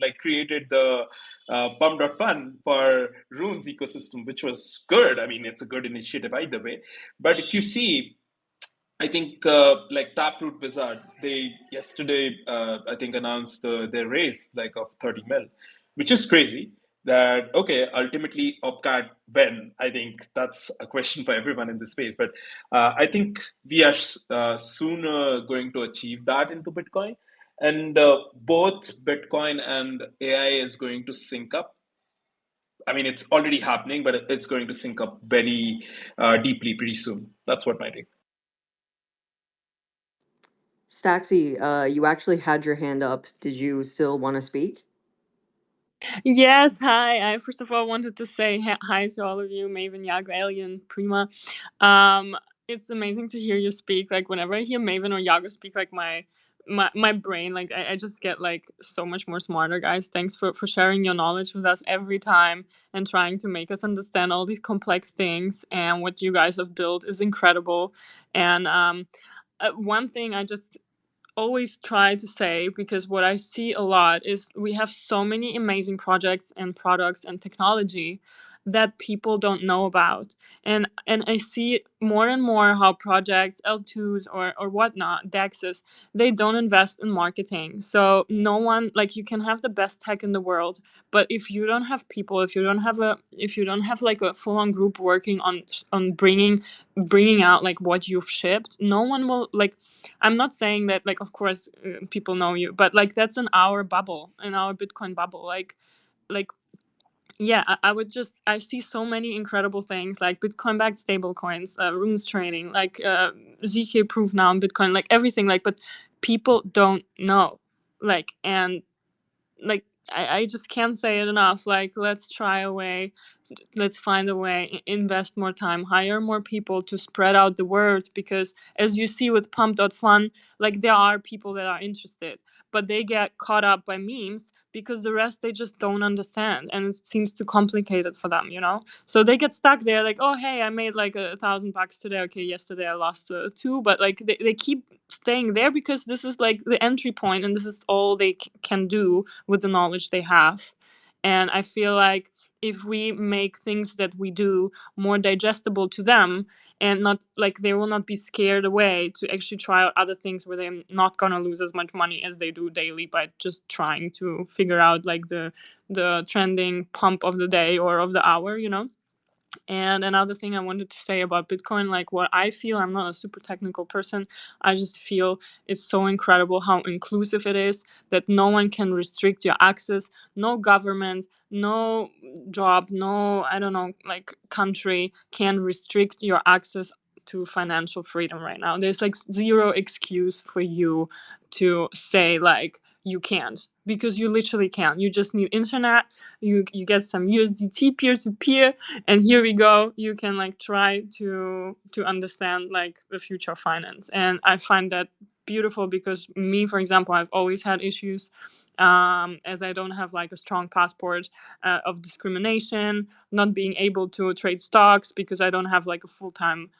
like created the pump.fun for runes ecosystem, which was good. I mean, it's a good initiative either way. But if you see, I think like Taproot Wizard, they yesterday I think announced their raise like of 30 mil, which is crazy. That okay, ultimately Opcat when, I think that's a question for everyone in the space. But I think we are sooner going to achieve that into Bitcoin, and both Bitcoin and AI is going to sync up. I mean, it's already happening, but it's going to sync up very deeply pretty soon. That's what my take. Staxy, you actually had your hand up. Did you still want to speak? Yes, hi. I first of all wanted to say hi to all of you, Maven, Yago, Alien, Prima. Um, it's amazing to hear you speak. Like whenever I hear Maven or Yago speak, like my brain, like I just get like so much more smarter, guys. Thanks for sharing your knowledge with us every time and trying to make us understand all these complex things. And what you guys have built is incredible. And one thing I just always try to say, because what I see a lot is we have so many amazing projects and products and technology that people don't know about. And I see more and more how projects, L2s or whatnot, DEXs, they don't invest in marketing. So no one, like, you can have the best tech in the world, but if you don't have people, if you don't have like a full-on group working on bringing out like what you've shipped, no one will like. I'm not saying that, like, of course, people know you, but like that's in our bubble, in our Bitcoin bubble. Like, yeah, I would just, I see so many incredible things like Bitcoin backed stable coins, runes trading, like ZK proof now on Bitcoin, like everything. Like, but people don't know, like, and like I just can't say it enough. Like, let's try a way, let's find a way, invest more time, hire more people to spread out the word, because as you see with pump.fun, like there are people that are interested, but they get caught up by memes because the rest they just don't understand, and it seems too complicated for them, so they get stuck there, like, oh hey, I made like $1,000 today, okay, yesterday I lost two, but like they keep staying there because this is like the entry point and this is all they can do with the knowledge they have. And I feel like if we make things that we do more digestible to them, and not like they will not be scared away to actually try out other things where they're not going to lose as much money as they do daily by just trying to figure out like the trending pump of the day or of the hour, you know. And another thing I wanted to say about Bitcoin, like what I feel, I'm not a super technical person. I just feel it's so incredible how inclusive it is, that no one can restrict your access. No government, no job, no, I don't know, like country can restrict your access to financial freedom right now. There's like zero excuse for you to say like you can't, because you literally can. You just need internet, you get some USDT peer to peer, and here we go, you can like try to understand like the future of finance. And I find that beautiful, because me, for example, I've always had issues, as I don't have like a strong passport, of discrimination, not being able to trade stocks because I don't have like a full-time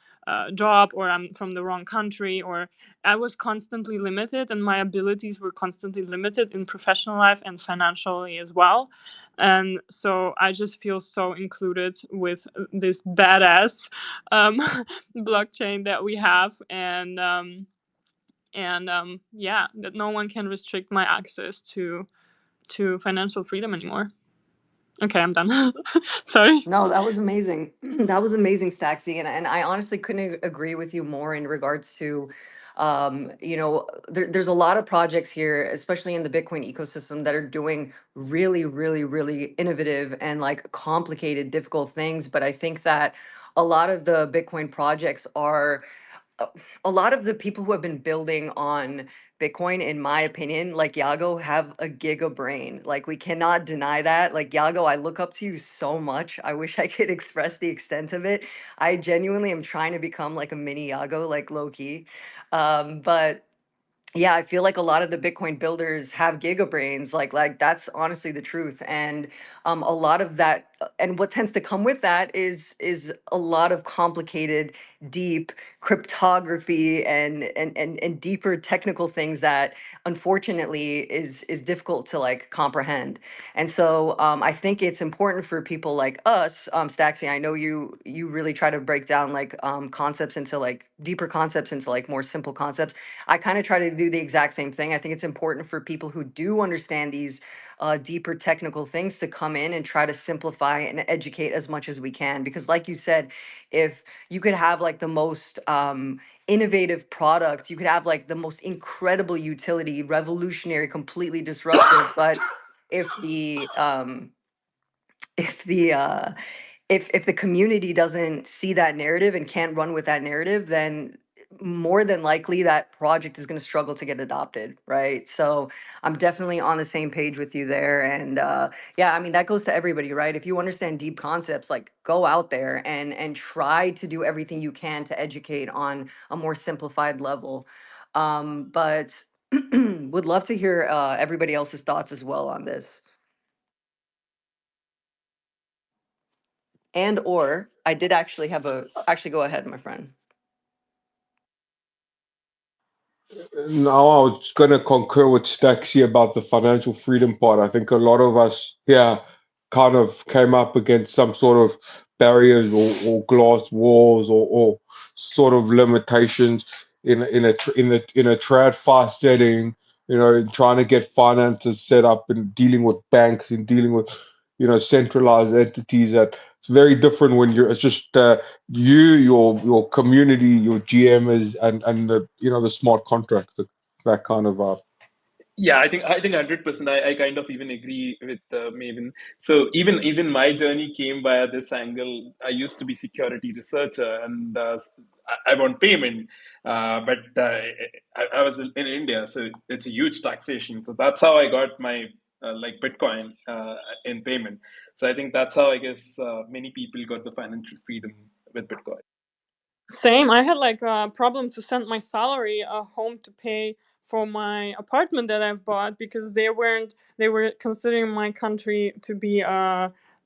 job, or I'm from the wrong country, or I was constantly limited, and my abilities were constantly limited in professional life and financially as well. And so I just feel so included with this badass um, blockchain that we have, and yeah, that no one can restrict my access to financial freedom anymore. Okay, I'm done. Sorry. No, that was amazing. That was amazing, Staxi. And I honestly couldn't agree with you more in regards to, there's a lot of projects here, especially in the Bitcoin ecosystem, that are doing really, really, really innovative and like complicated, difficult things. But I think that a lot of the Bitcoin projects are a lot of the people who have been building on Bitcoin, in my opinion, like Yago, have a giga brain. Like we cannot deny that. Like Yago, I look up to you so much. I wish I could express the extent of it. I genuinely am trying to become like a mini Yago, like low key. But yeah, I feel like a lot of the Bitcoin builders have giga brains. Like that's honestly the truth. And a lot of that, and what tends to come with that is a lot of complicated, deep cryptography and deeper technical things that unfortunately is difficult to like comprehend. And so I think it's important for people like us, Staxi. I know you really try to break down like concepts into like deeper concepts into like more simple concepts. I kind of try to do the exact same thing. I think it's important for people who do understand these deeper technical things to come in and try to simplify and educate as much as we can. Because, like you said, if you could have like the most innovative product, you could have like the most incredible utility, revolutionary, completely disruptive, but if the if the if the community doesn't see that narrative and can't run with that narrative, then more than likely that project is going to struggle to get adopted, right? So I'm definitely on the same page with you there. And yeah, I mean that goes to everybody, right? If you understand deep concepts, like go out there and try to do everything you can to educate on a more simplified level. But would love to hear everybody else's thoughts as well on this. And or I did actually have a actually go ahead, my friend. Now, I was going to concur with Staxi about the financial freedom part. I think a lot of us here kind of came up against some sort of barriers or glass walls or sort of limitations in a trad fast setting. Trying to get finances set up and dealing with banks and dealing with centralized entities. That it's very different when it's just your community, your GMs, and the smart contract, that kind of vibe. Yeah, I think 100%. I kind of even agree with Maven. So even my journey came via this angle. I used to be security researcher, and I want payment, but I was in India, so it's a huge taxation. So that's how I got my like Bitcoin in payment. So I think that's how I guess many people got the financial freedom with Bitcoin. Same. I had like a problem to send my salary home to pay for my apartment that I've bought, because they were considering my country to be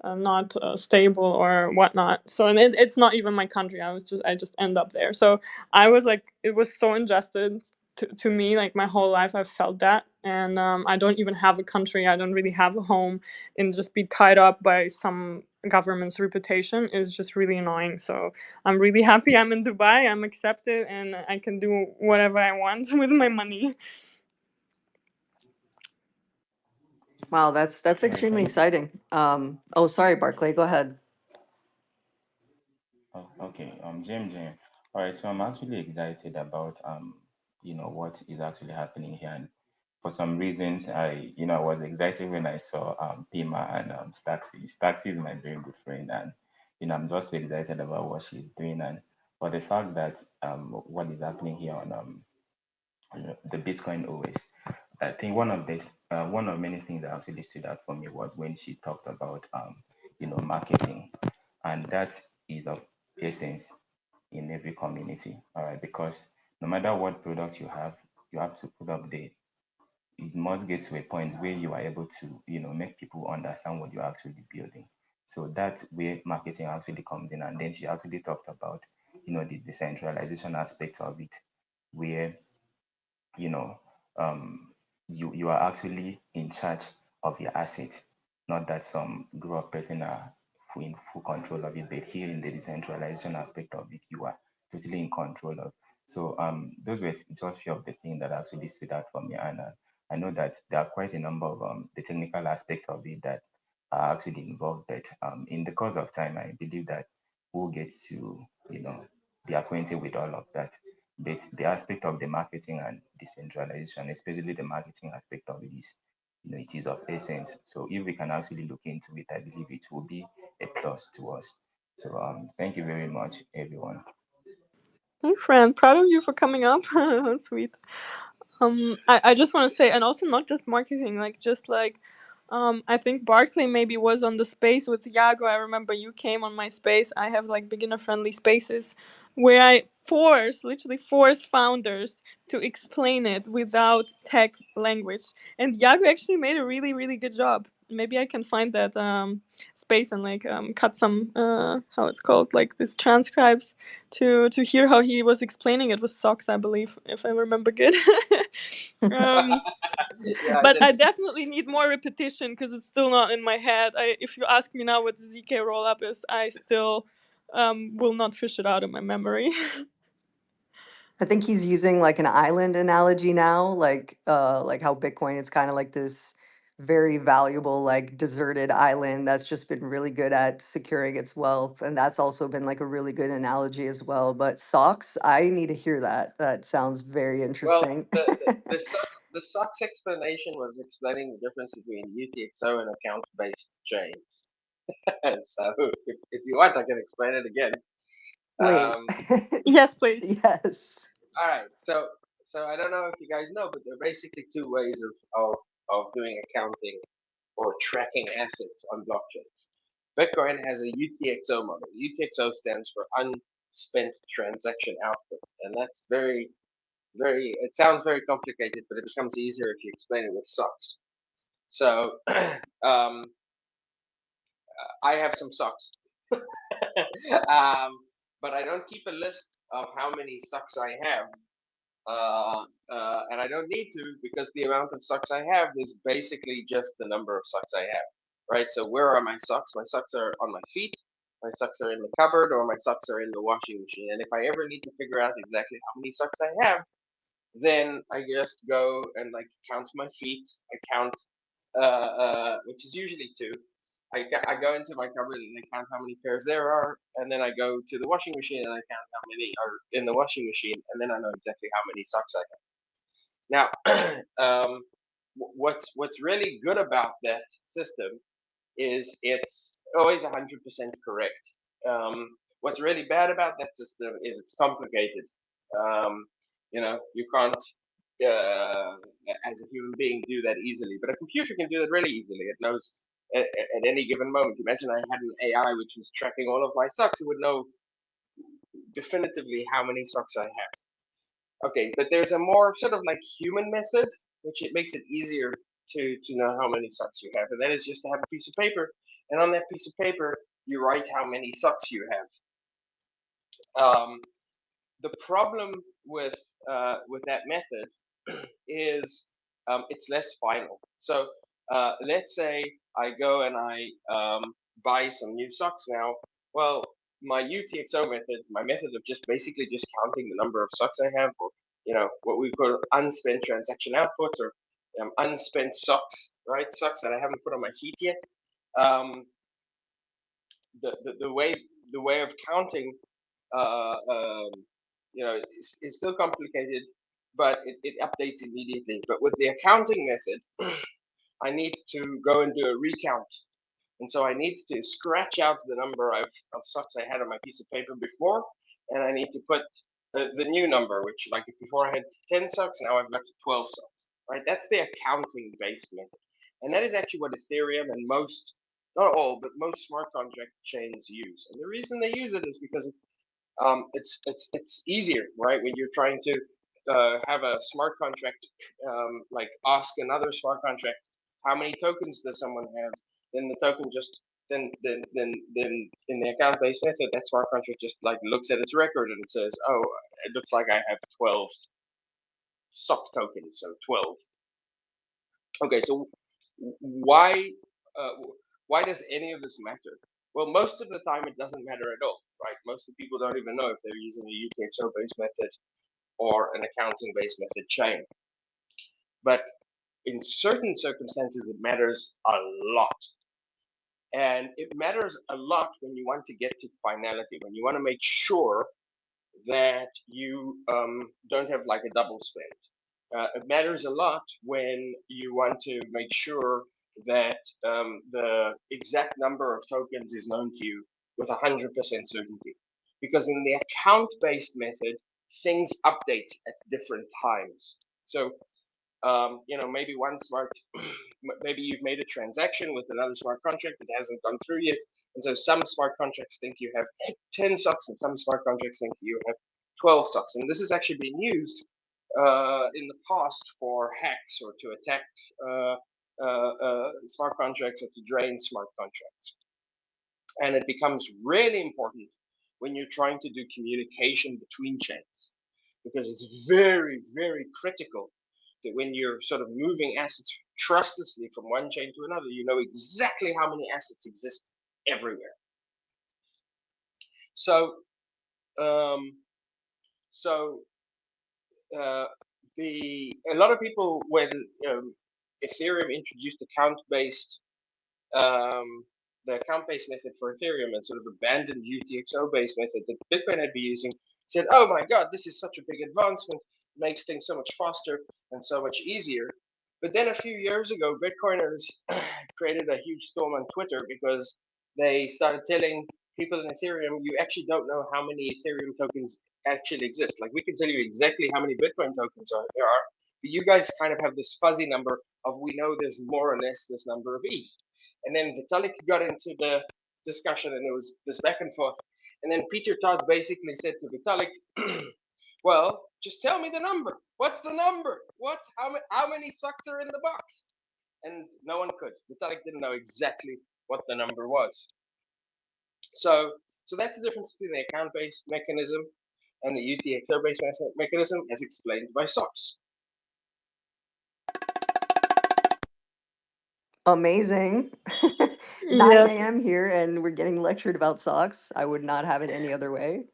not stable or whatnot. So, and it's not even my country. I just end up there. So I was like, it was so injustice. to me, like my whole life I've felt that. And I don't even have a country, I don't really have a home, and just be tied up by some government's reputation is just really annoying. So I'm really happy I'm in Dubai, I'm accepted, and I can do whatever I want with my money. Wow, that's All right, extremely thank you. exciting. Oh, sorry, Barclay, go ahead. Oh, okay, Jim, Jim. All right, so I'm actually excited about what is actually happening here, and for some reasons, I was excited when I saw Pima and Staxi. Staxi is my very good friend, and I'm just so excited about what she's doing, and for the fact that what is happening here on the Bitcoin OS. I think one of many things that actually stood out for me was when she talked about marketing, and that is of essence in every community. All right, because no matter what product you have to put up there. It must get to a point where you are able to make people understand what you're actually building. So that's where marketing actually comes in. And then she actually talked about the decentralization aspect of it, where you know, you are actually in charge of your asset, not that some group of person are in full control of it. But here in the decentralization aspect of it, you are totally in control of. So those were just few of the things that actually stood out for me, and I know that there are quite a number of the technical aspects of it that are actually involved. But in the course of time, I believe that we'll get to be acquainted with all of that. But the aspect of the marketing and decentralization, especially the marketing aspect of it is, it is of essence. So if we can actually look into it, I believe it will be a plus to us. So thank you very much, everyone. Hey friend, proud of you for coming up. Sweet. I just want to say, and also not just marketing, like just like I think Barclay maybe was on the space with Yago. I remember you came on my space. I have like beginner friendly spaces where I literally force founders to explain it without tech language. And Yago actually made a really, really good job. Maybe I can find that space and like cut some how it's called, like this transcribes to hear how he was explaining it with socks, I believe, if I remember good. um, Yeah, I but did. I definitely need more repetition because it's still not in my head. If you ask me now what the ZK rollup is, I still will not fish it out of my memory. I think he's using like an island analogy now, like how Bitcoin is kind of like this very valuable like deserted island that's just been really good at securing its wealth, and that's also been like a really good analogy as well. But socks, I need to hear that. That sounds very Well, interesting. the stocks explanation was explaining the difference between UTXO and account-based chains. So if you want, I can explain it again. Wait. Yes, please. Yes. All right. So I don't know if you guys know, but there are basically two ways of doing accounting or tracking assets on blockchains. Bitcoin has a UTXO model. UTXO stands for unspent transaction output, and that's very. It sounds very complicated, but it becomes easier if you explain it with socks. So I have some socks, but I don't keep a list of how many socks I have. And I don't need to because the amount of socks I have is basically just the number of socks I have, right? So where are my socks? My socks are on my feet, my socks are in the cupboard, or my socks are in the washing machine. And if I ever need to figure out exactly how many socks I have, then I just go and like count my feet. I count, which is usually two. I go into my cupboard and I count how many pairs there are, and then I go to the washing machine and I count how many are in the washing machine, and then I know exactly how many socks I have. Now, what's really good about that system is it's always 100% correct. What's really bad about that system is it's complicated. Um, you can't, as a human being, do that easily, but a computer can do that really easily. It knows at any given moment. Imagine I had an AI which was tracking all of my socks. It would know definitively how many socks I have. Okay, but there's a more sort of like human method, which it makes it easier to know how many socks you have, and that is just to have a piece of paper, and on that piece of paper you write how many socks you have. The problem with with that method is it's less final. So let's say I go and I buy some new socks now. Well, my UTXO method, my method of just basically just counting the number of socks I have, or what we call unspent transaction outputs, or unspent socks, right? Socks that I haven't put on my feet yet. The way of counting is still complicated, but it updates immediately. But with the accounting method, I need to go and do a recount. And so I need to scratch out the number of socks I had on my piece of paper before, and I need to put the new number, which, like, if before I had 10 socks, now I've got 12 socks, right? That's the accounting-based method. And that is actually what Ethereum and most, not all, but most smart contract chains use. And the reason they use it is because it's easier, right? When you're trying to have a smart contract, like ask another smart contract, how many tokens does someone have? Then the token just then in the account-based method, that smart contract just like looks at its record and it says, oh, it looks like I have 12 stock tokens, so 12. Okay, so why why does any of this matter? Well, most of the time it doesn't matter at all, right? Most of the people don't even know if they're using a UTXO-based method or an accounting-based method chain. But in certain circumstances, it matters a lot. And it matters a lot when you want to get to finality, when you want to make sure that you don't have like a double spend. It matters a lot when you want to make sure that the exact number of tokens is known to you with 100% certainty. Because in the account-based method, things update at different times. So maybe one smart, maybe you've made a transaction with another smart contract that hasn't gone through yet. And so some smart contracts think you have 10 socks and some smart contracts think you have 12 socks. And this has actually been used in the past for hacks or to attack smart contracts or to drain smart contracts. And it becomes really important when you're trying to do communication between chains, because it's very, very critical that when you're sort of moving assets trustlessly from one chain to another, you know exactly how many assets exist everywhere. So, a lot of people, when Ethereum introduced account-based, the account-based method for Ethereum and sort of abandoned UTXO-based method that Bitcoin had been using, said, "Oh my God, this is such a big advancement! It makes things so much faster and so much easier." But then a few years ago, Bitcoiners created a huge storm on Twitter because they started telling people in Ethereum, "You actually don't know how many Ethereum tokens actually exist. Like, we can tell you exactly how many Bitcoin tokens there are, but you guys kind of have this fuzzy number of, we know there's more or less this number of ETH." And then Vitalik got into the discussion, and it was this back and forth. And then Peter Todd basically said to Vitalik, "Well, just tell me the number. What's the number? How many socks are in the box?" And no one could. Vitalik didn't know exactly what the number was. So that's the difference between the account-based mechanism and the UTXO-based mechanism, as explained by socks. Amazing. 9 Yes. a.m. here, and we're getting lectured about socks. I would not have it any other way.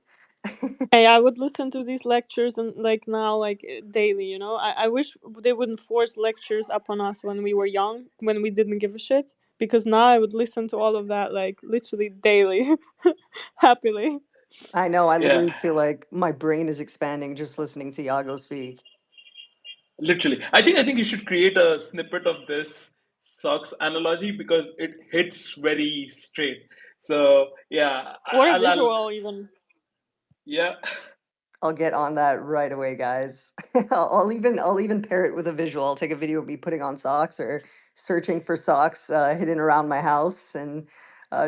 Hey, I would listen to these lectures and like now, like daily. I wish they wouldn't force lectures upon us when we were young, when we didn't give a shit. Because now I would listen to all of that like literally daily, happily. I know, I Yeah, literally feel like my brain is expanding just listening to Yago speak. literally. I think you should create a snippet of this socks analogy because it hits very straight. So yeah, Or a I'll visual even. yeah. I'll get on that right away, guys. I'll even pair it with a visual. I'll take a video of me putting on socks or searching for socks hidden around my house and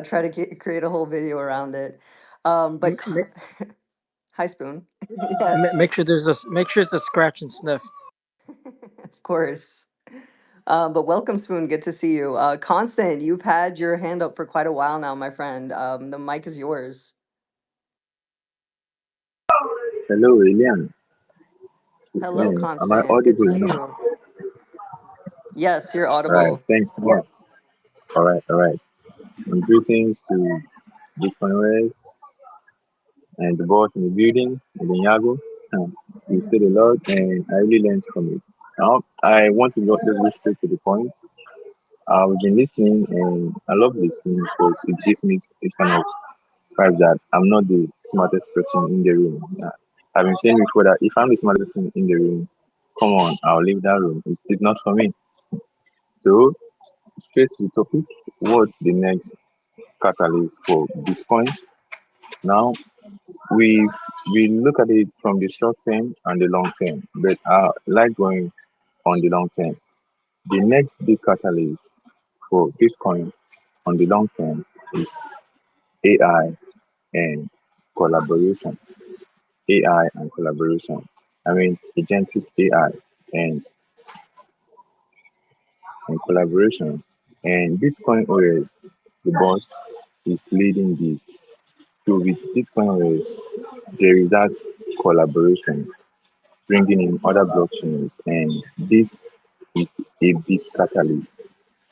try to create a whole video around it. But hi, Spoon. Yes, Make sure make sure it's a scratch and sniff. of course. But welcome, Spoon. Good to see you. Constant, you've had your hand up for quite a while now, my friend. The mic is yours. Hello, William. Hello, Am I Constant. Good to audible see enough? you. Yes, you're All right, audible. thanks so much. All right. And greetings to BitcoinOS and the boss in the building, Yago. You said a lot, and I really learned from it. Now, I want to go straight to the point. I've been listening, and I love listening because it gives me this kind of vibe that I'm not the smartest person in the room. I've been saying before that if I'm the smartest person in the room, come on, I'll leave that room. It's not for me. So, straight to the topic, what's the next catalyst for Bitcoin? Now, we we look at it from the short term and the long term, but I like going on the long term. The next big catalyst for Bitcoin on the long term is AI and collaboration. AI and collaboration. I mean, agentic AI and, and collaboration. And Bitcoin OS, the boss, is leading this. So with Bitcoin OS, there is that collaboration, bringing in other blockchains, and this is a big catalyst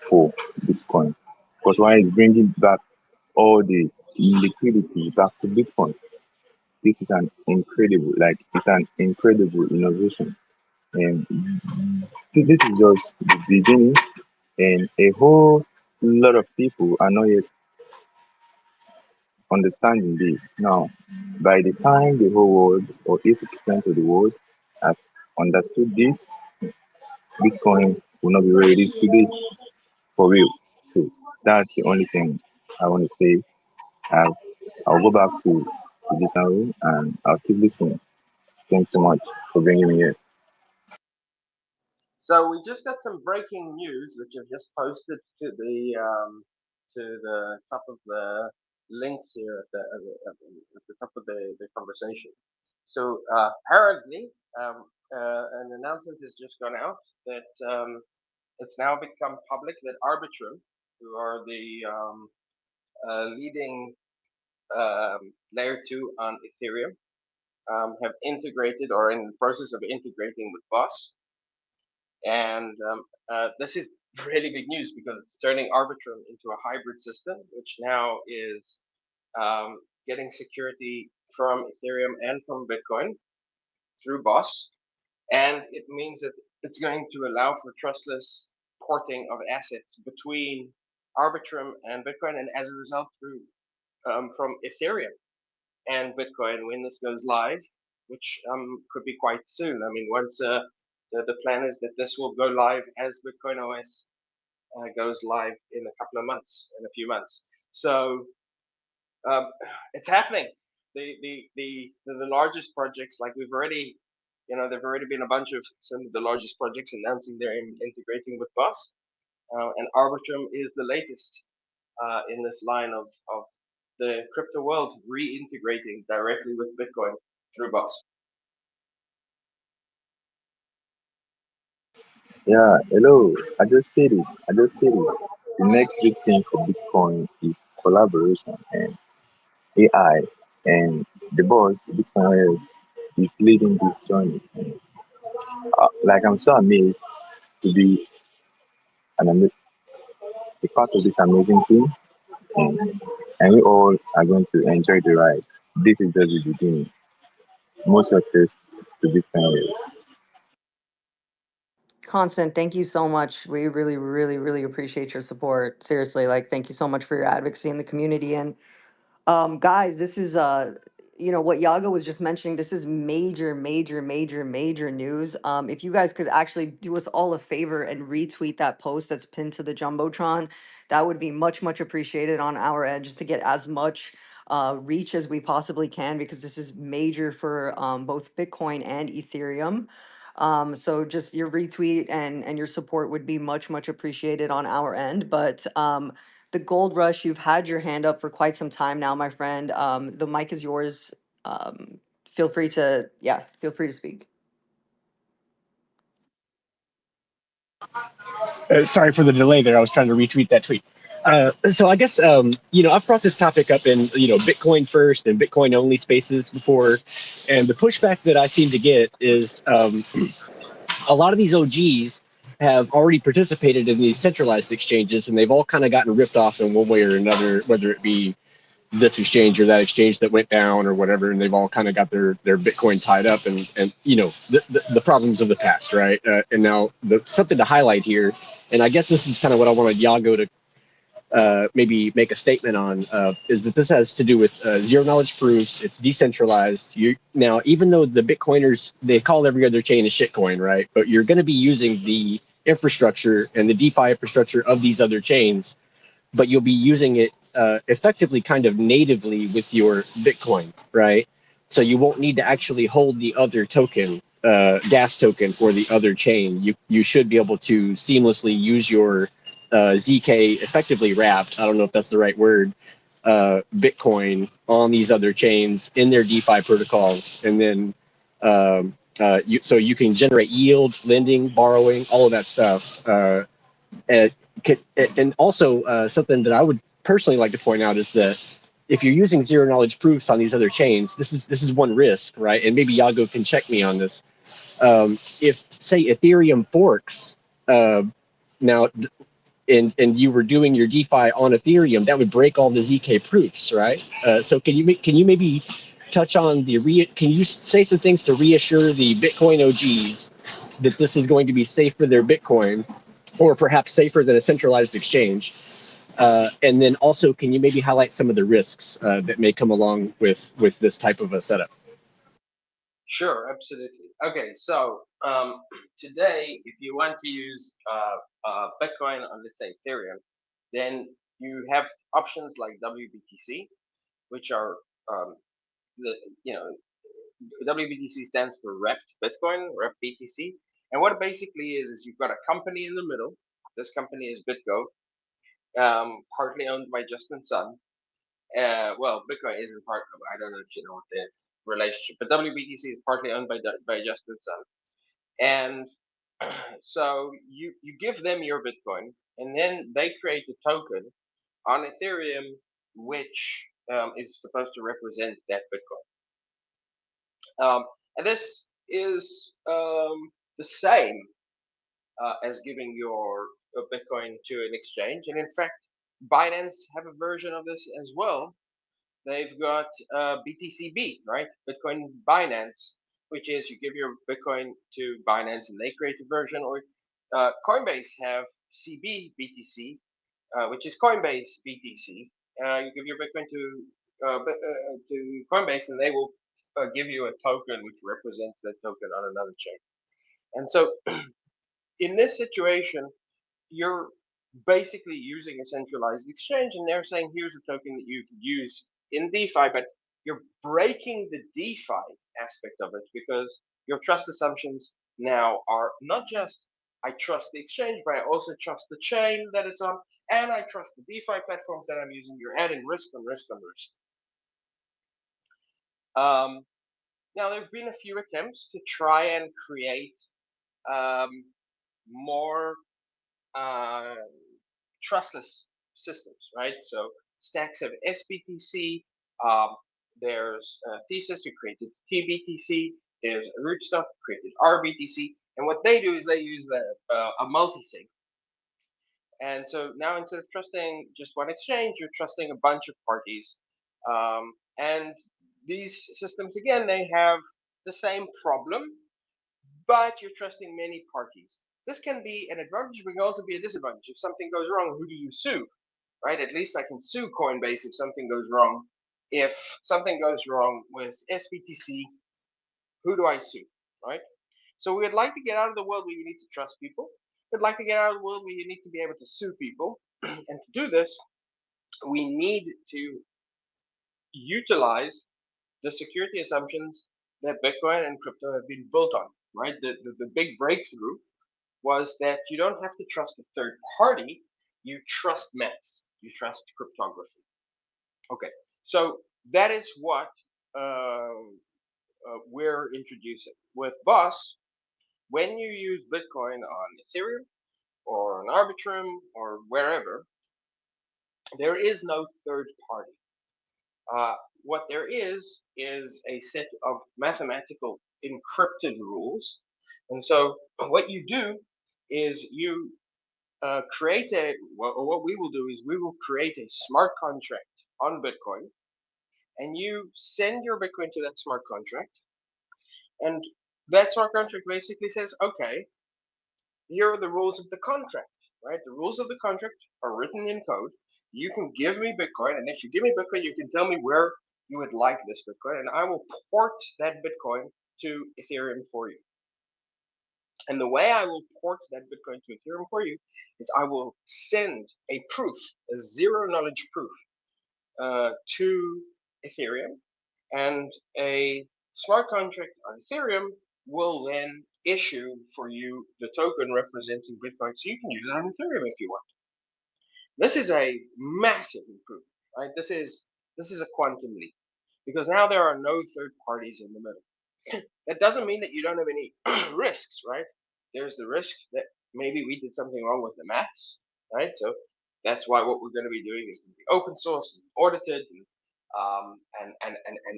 for Bitcoin. Because why it's bringing back all the liquidity back to Bitcoin. This is an incredible, like it's an incredible innovation. And this is just the beginning, and a whole lot of people are not yet understanding this. Now, by the time the whole world, or 80% of the world, has understood this, Bitcoin will not be where it is today for real. So that's the only thing I want to say. I'll, I'll go back to the listening room and I'll keep listening. Thanks so much for bringing me here. So we just got some breaking news, which I've just posted to the top of the links here at the top of the conversation. So apparently, an announcement has just gone out that it's now become public that Arbitrum, who are the leading layer 2 on Ethereum, have integrated or in the process of integrating with Boss. And this is really big news because it's turning Arbitrum into a hybrid system, which now is getting security from Ethereum and from Bitcoin through Boss. And it means that it's going to allow for trustless porting of assets between Arbitrum and Bitcoin, and as a result, through from Ethereum and Bitcoin when this goes live, which could be quite soon. I mean, once the plan is that this will go live as BitcoinOS goes live in a couple of months, in a few months. So it's happening. The largest projects, like we've already, there've already been a bunch of some of the largest projects announcing they're integrating with Boss, and Arbitrum is the latest in this line of the crypto world reintegrating directly with Bitcoin through Boss. Yeah, hello. I just said it. I just said it. The next big thing for Bitcoin is collaboration and AI. And the boss, Bitcoin is leading this journey. And, like, I'm so amazed to be a part of this amazing team. And, and we all are going to enjoy the ride. This is just the beginning. More success to Bitcoin. Constant, thank you so much. We really, really, really appreciate your support. Seriously, like, thank you so much for your advocacy in the community. And guys, this is what Yago was just mentioning. This is major, major, major, major news. If you guys could actually do us all a favor and retweet that post that's pinned to the Jumbotron, that would be much, much appreciated on our end, just to get as much reach as we possibly can, because this is major for both Bitcoin and Ethereum. So just your retweet and your support would be much, much appreciated on our end. But the Gold Rush, you've had your hand up for quite some time now, my friend. The mic is yours. Feel free to, yeah, feel free to speak. Sorry for the delay there. I was trying to retweet that tweet. So I guess I've brought this topic up in Bitcoin first and Bitcoin only spaces before, and the pushback that I seem to get is a lot of these OGs have already participated in these centralized exchanges, and they've all kind of gotten ripped off in one way or another, whether it be this exchange or that exchange that went down or whatever, and they've all kind of got their Bitcoin tied up, and the problems of the past, right? And now something to highlight here, and I guess this is kind of what I wanted Yago to maybe make a statement on, is that this has to do with zero knowledge proofs. It's decentralized. Now, even though the Bitcoiners, they call every other chain a shitcoin, right? But you're going to be using the infrastructure and the DeFi infrastructure of these other chains, but you'll be using it effectively kind of natively with your Bitcoin, right? So you won't need to actually hold the other token, gas token for the other chain. You should be able to seamlessly use your ZK effectively wrapped. I don't know if that's the right word. Bitcoin on these other chains in their DeFi protocols, and then so you can generate yield, lending, borrowing, all of that stuff. And, and also something that I would personally like to point out is that if you're using zero knowledge proofs on these other chains, this is one risk, right? And maybe Yago can check me on this. If say Ethereum forks now, and you were doing your DeFi on Ethereum, that would break all the ZK proofs, right? So can you maybe touch on can you say some things to reassure the Bitcoin OGs that this is going to be safe for their Bitcoin, or perhaps safer than a centralized exchange? And then also, can you maybe highlight some of the risks that may come along with this type of a setup? Sure, absolutely. Okay, so today, if you want to use Bitcoin on, let's say, Ethereum, then you have options like WBTC, which are the you know WBTC stands for Wrapped Bitcoin, Wrapped BTC, and what it basically is you've got a company in the middle. This company is BitGo, partly owned by Justin Sun. Well, Bitcoin isn't part of. I don't know if you know what the relationship, but WBTC is partly owned by Justin Sun, and so you give them your Bitcoin, and then they create a token on Ethereum, which is supposed to represent that Bitcoin. And this is the same as giving your Bitcoin to an exchange. And in fact, Binance have a version of this as well. They've got BTCB, right? Bitcoin Binance, which is you give your Bitcoin to Binance and they create a version, or Coinbase have CB BTC, which is Coinbase BTC. You give your Bitcoin to Coinbase, and they will give you a token which represents that token on another chain. And so, in this situation, you're basically using a centralized exchange, and they're saying here's a token that you can use in DeFi, but you're breaking the DeFi aspect of it because your trust assumptions now are not just I trust the exchange, but I also trust the chain that it's on, and I trust the DeFi platforms that I'm using. You're adding risk on risk on risk. Now, there have been a few attempts to try and create more trustless systems, right? So Stacks have SBTC. There's Thesis who created TBTC. There's Rootstock who created RBTC. And what they do is they use a multi-sig. And so now instead of trusting just one exchange, you're trusting a bunch of parties. And these systems, again, they have the same problem, but you're trusting many parties. This can be an advantage, but can also be a disadvantage. If something goes wrong, who do you sue? Right? At least I can sue Coinbase if something goes wrong. If something goes wrong with SBTC, who do I sue? Right? So we would like to get out of the world where you need to trust people. We'd like to get out of the world where you need to be able to sue people. And to do this, we need to utilize the security assumptions that Bitcoin and crypto have been built on. Right? The big breakthrough was that you don't have to trust a third party, you trust maths, you trust cryptography. Okay, so that is what we're introducing. With Boss, when you use Bitcoin on Ethereum or on Arbitrum or wherever, There is no third party. What there is a set of mathematical encrypted rules. And so what you do is you create what we will do is we will create a smart contract on Bitcoin, and you send your Bitcoin to that smart contract, and that smart contract basically says, okay, here are the rules of the contract, right? The rules of the contract are written in code. You can give me Bitcoin, and if you give me Bitcoin, you can tell me where you would like this Bitcoin, and I will port that Bitcoin to Ethereum for you. And the way I will port that Bitcoin to Ethereum for you is I will send a proof, a zero knowledge proof, to Ethereum, and a smart contract on Ethereum will then issue for you the token representing Bitcoin, so you can use it on Ethereum if you want. This is a massive improvement, right? This is a quantum leap, because now there are no third parties in the middle. That doesn't mean that you don't have any risks, right? There's the risk that maybe we did something wrong with the maths, right? So that's why what we're going to be doing is going to be open source and audited, and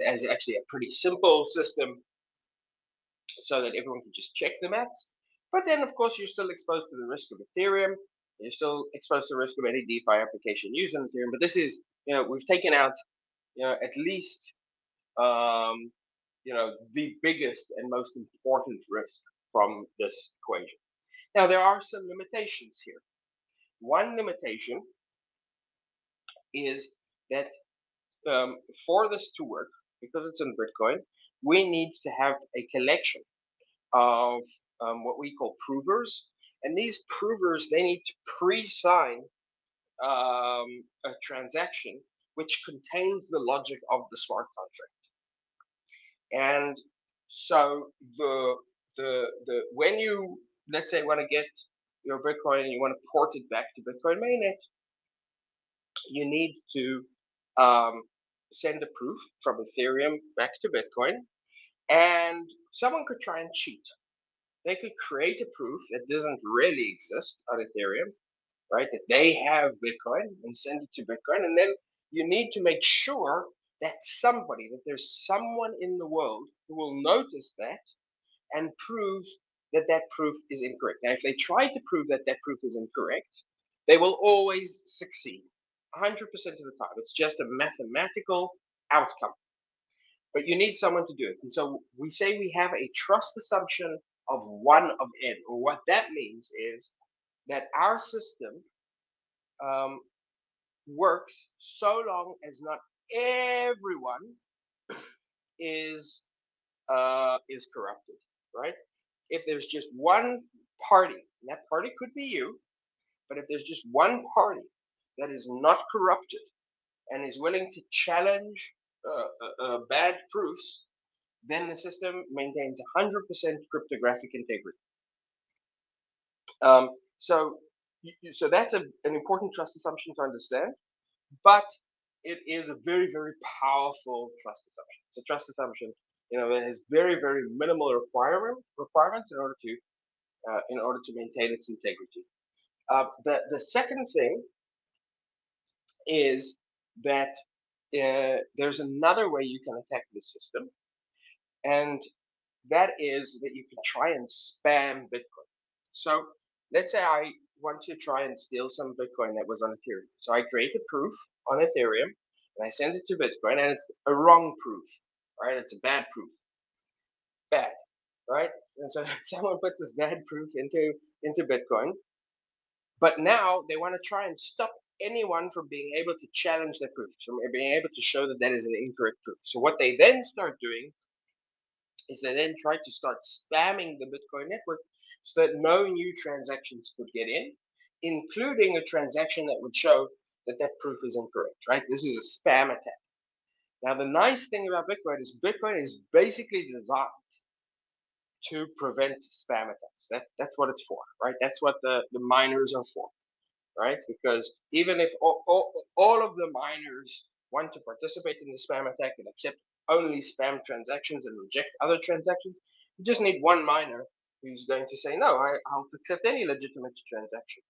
as actually a pretty simple system, so that everyone can just check the maths. But then, of course, you're still exposed to the risk of Ethereum. You're still exposed to the risk of any DeFi application using Ethereum. But this is, we've taken out, at least, the biggest and most important risk from this equation. Now, there are some limitations here. One limitation is that for this to work, because it's in Bitcoin, we need to have a collection of what we call provers. And these provers, they need to pre-sign a transaction which contains the logic of the smart contract. And so when you, let's say, want to get your Bitcoin and you want to port it back to Bitcoin mainnet, you need to send a proof from Ethereum back to Bitcoin, and someone could try and cheat. They could create a proof that doesn't really exist on Ethereum, right? That they have Bitcoin and send it to Bitcoin, and then you need to make sure that there's someone in the world who will notice that and prove that that proof is incorrect. Now, if they try to prove that that proof is incorrect, they will always succeed 100% of the time. It's just a mathematical outcome. But you need someone to do it. And so we say we have a trust assumption of 1 of n, or what that means is that our system works so long as not everyone is corrupted, right? If there's just one party, and that party could be you, but if there's just one party that is not corrupted and is willing to challenge bad proofs, then the system maintains 100% cryptographic integrity. So that's an important trust assumption to understand, but it is a very, very powerful trust assumption. It's a trust assumption, that has very, very minimal requirements in order to maintain its integrity. The second thing is that there's another way you can attack the system, and that is that you can try and spam Bitcoin. So let's say I want to try and steal some Bitcoin that was on Ethereum. So I create a proof on Ethereum and I send it to Bitcoin, and it's a wrong proof, right? It's a bad proof. Bad, right? And so someone puts this bad proof into Bitcoin, but now they want to try and stop anyone from being able to challenge that proof, from being able to show that that is an incorrect proof. So what they then start doing is they then try to start spamming the Bitcoin network so that no new transactions could get in, including a transaction that would show that that proof is incorrect, right? This is a spam attack. Now, the nice thing about Bitcoin is basically designed to prevent spam attacks. That's what it's for, right? That's what the miners are for, right? Because even if all of the miners want to participate in the spam attack and accept only spam transactions and reject other transactions, you just need one miner who's going to say, no, I'll accept any legitimate transaction.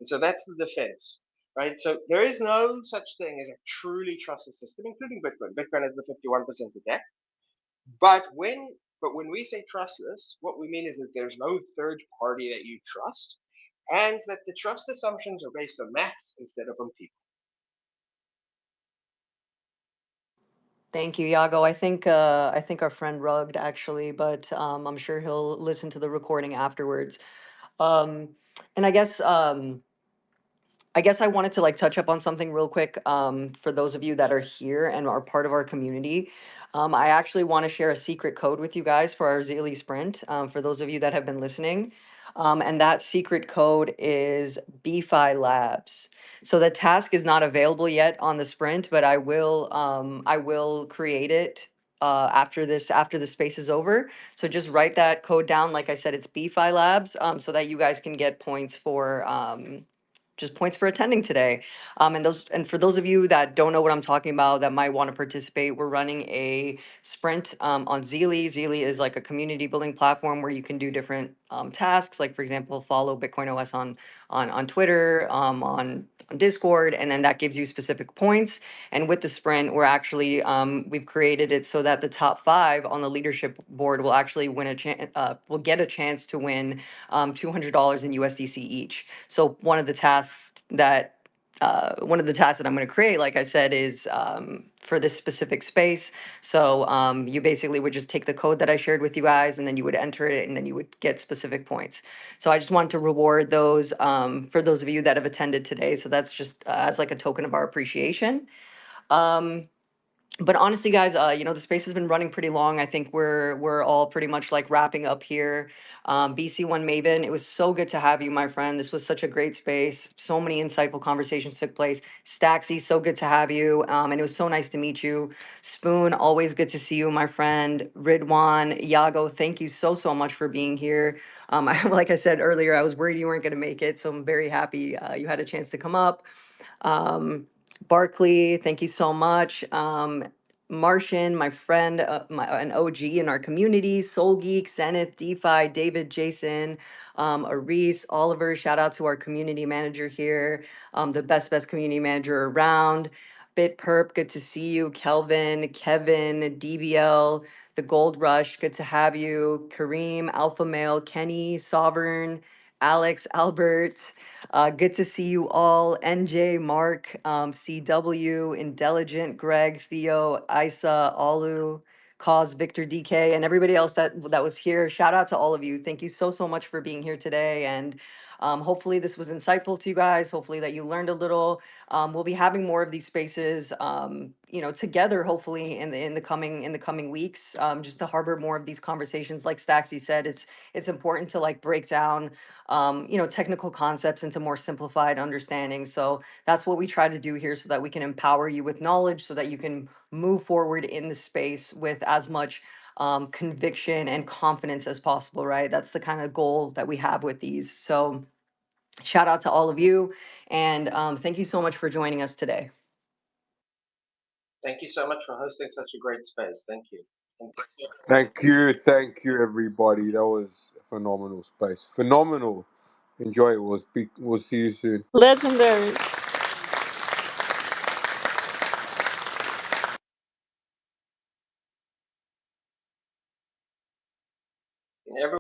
And so that's the defense. right? So there is no such thing as a truly trustless system, including Bitcoin. Bitcoin has the 51% attack. But when we say trustless, what we mean is that there's no third party that you trust, and that the trust assumptions are based on maths instead of on people. Thank you, Yago. I think our friend rugged actually, but I'm sure he'll listen to the recording afterwards. Um, and I guess I wanted to like touch up on something real quick for those of you that are here and are part of our community. I actually want to share a secret code with you guys for our Zeely Sprint, for those of you that have been listening. And that secret code is BeFi Labs. So the task is not available yet on the sprint, but I will create it after the space is over. So just write that code down. Like I said, it's BeFi Labs, so that you guys can get points for just points for attending today. And for those of you that don't know what I'm talking about, that might want to participate, we're running a sprint on Zeely. Zeely is like a community building platform where you can do different tasks, like for example, follow BitcoinOS on Twitter, on Discord, and then that gives you specific points. And with the sprint, we're actually we've created it so that the top 5 on the leadership board will actually win a chance, will get a chance to win $200 in USDC each. So one of the tasks that I'm going to create, like I said, is for this specific space. So you basically would just take the code that I shared with you guys, and then you would enter it, and then you would get specific points. So I just wanted to reward those for those of you that have attended today. So that's just as like a token of our appreciation. But honestly, guys, the space has been running pretty long. I think we're all pretty much like wrapping up here. BC1 Maven, it was so good to have you, my friend. This was such a great space. So many insightful conversations took place. Staxy, so good to have you. And it was so nice to meet you. Spoon, always good to see you, my friend. Ridwan, Yago, thank you so much for being here. Like I said earlier, I was worried you weren't going to make it, so I'm very happy you had a chance to come up. Barkley, thank you so much. Martian, my friend, an OG in our community, Soul Geek, Zenith, DeFi, David, Jason, Aris, Oliver, shout out to our community manager here, the best community manager around. BitPerp, good to see you. Kelvin, Kevin, DBL, The Gold Rush, good to have you. Kareem, Alpha Male, Kenny, Sovereign, Alex, Albert. Good to see you all. NJ, Mark, CW, Intelligent, Greg, Theo, Isa, Alu, Cause, Victor, DK, and everybody else that was here. Shout out to all of you. Thank you so much for being here today. And hopefully this was insightful to you guys. Hopefully that you learned a little. We'll be having more of these spaces, together. Hopefully in the coming weeks, just to harbor more of these conversations. Like Staxy said, it's important to like break down technical concepts into more simplified understanding. So that's what we try to do here so that we can empower you with knowledge so that you can move forward in the space with as much conviction and confidence as possible, right? That's the kind of goal that we have with these. So shout out to all of you. And thank you so much for joining us today. Thank you so much for hosting such a great space. Thank you. And Thank you, everybody. That was a phenomenal space. Phenomenal. Enjoy it. We'll see you soon. Legendary. every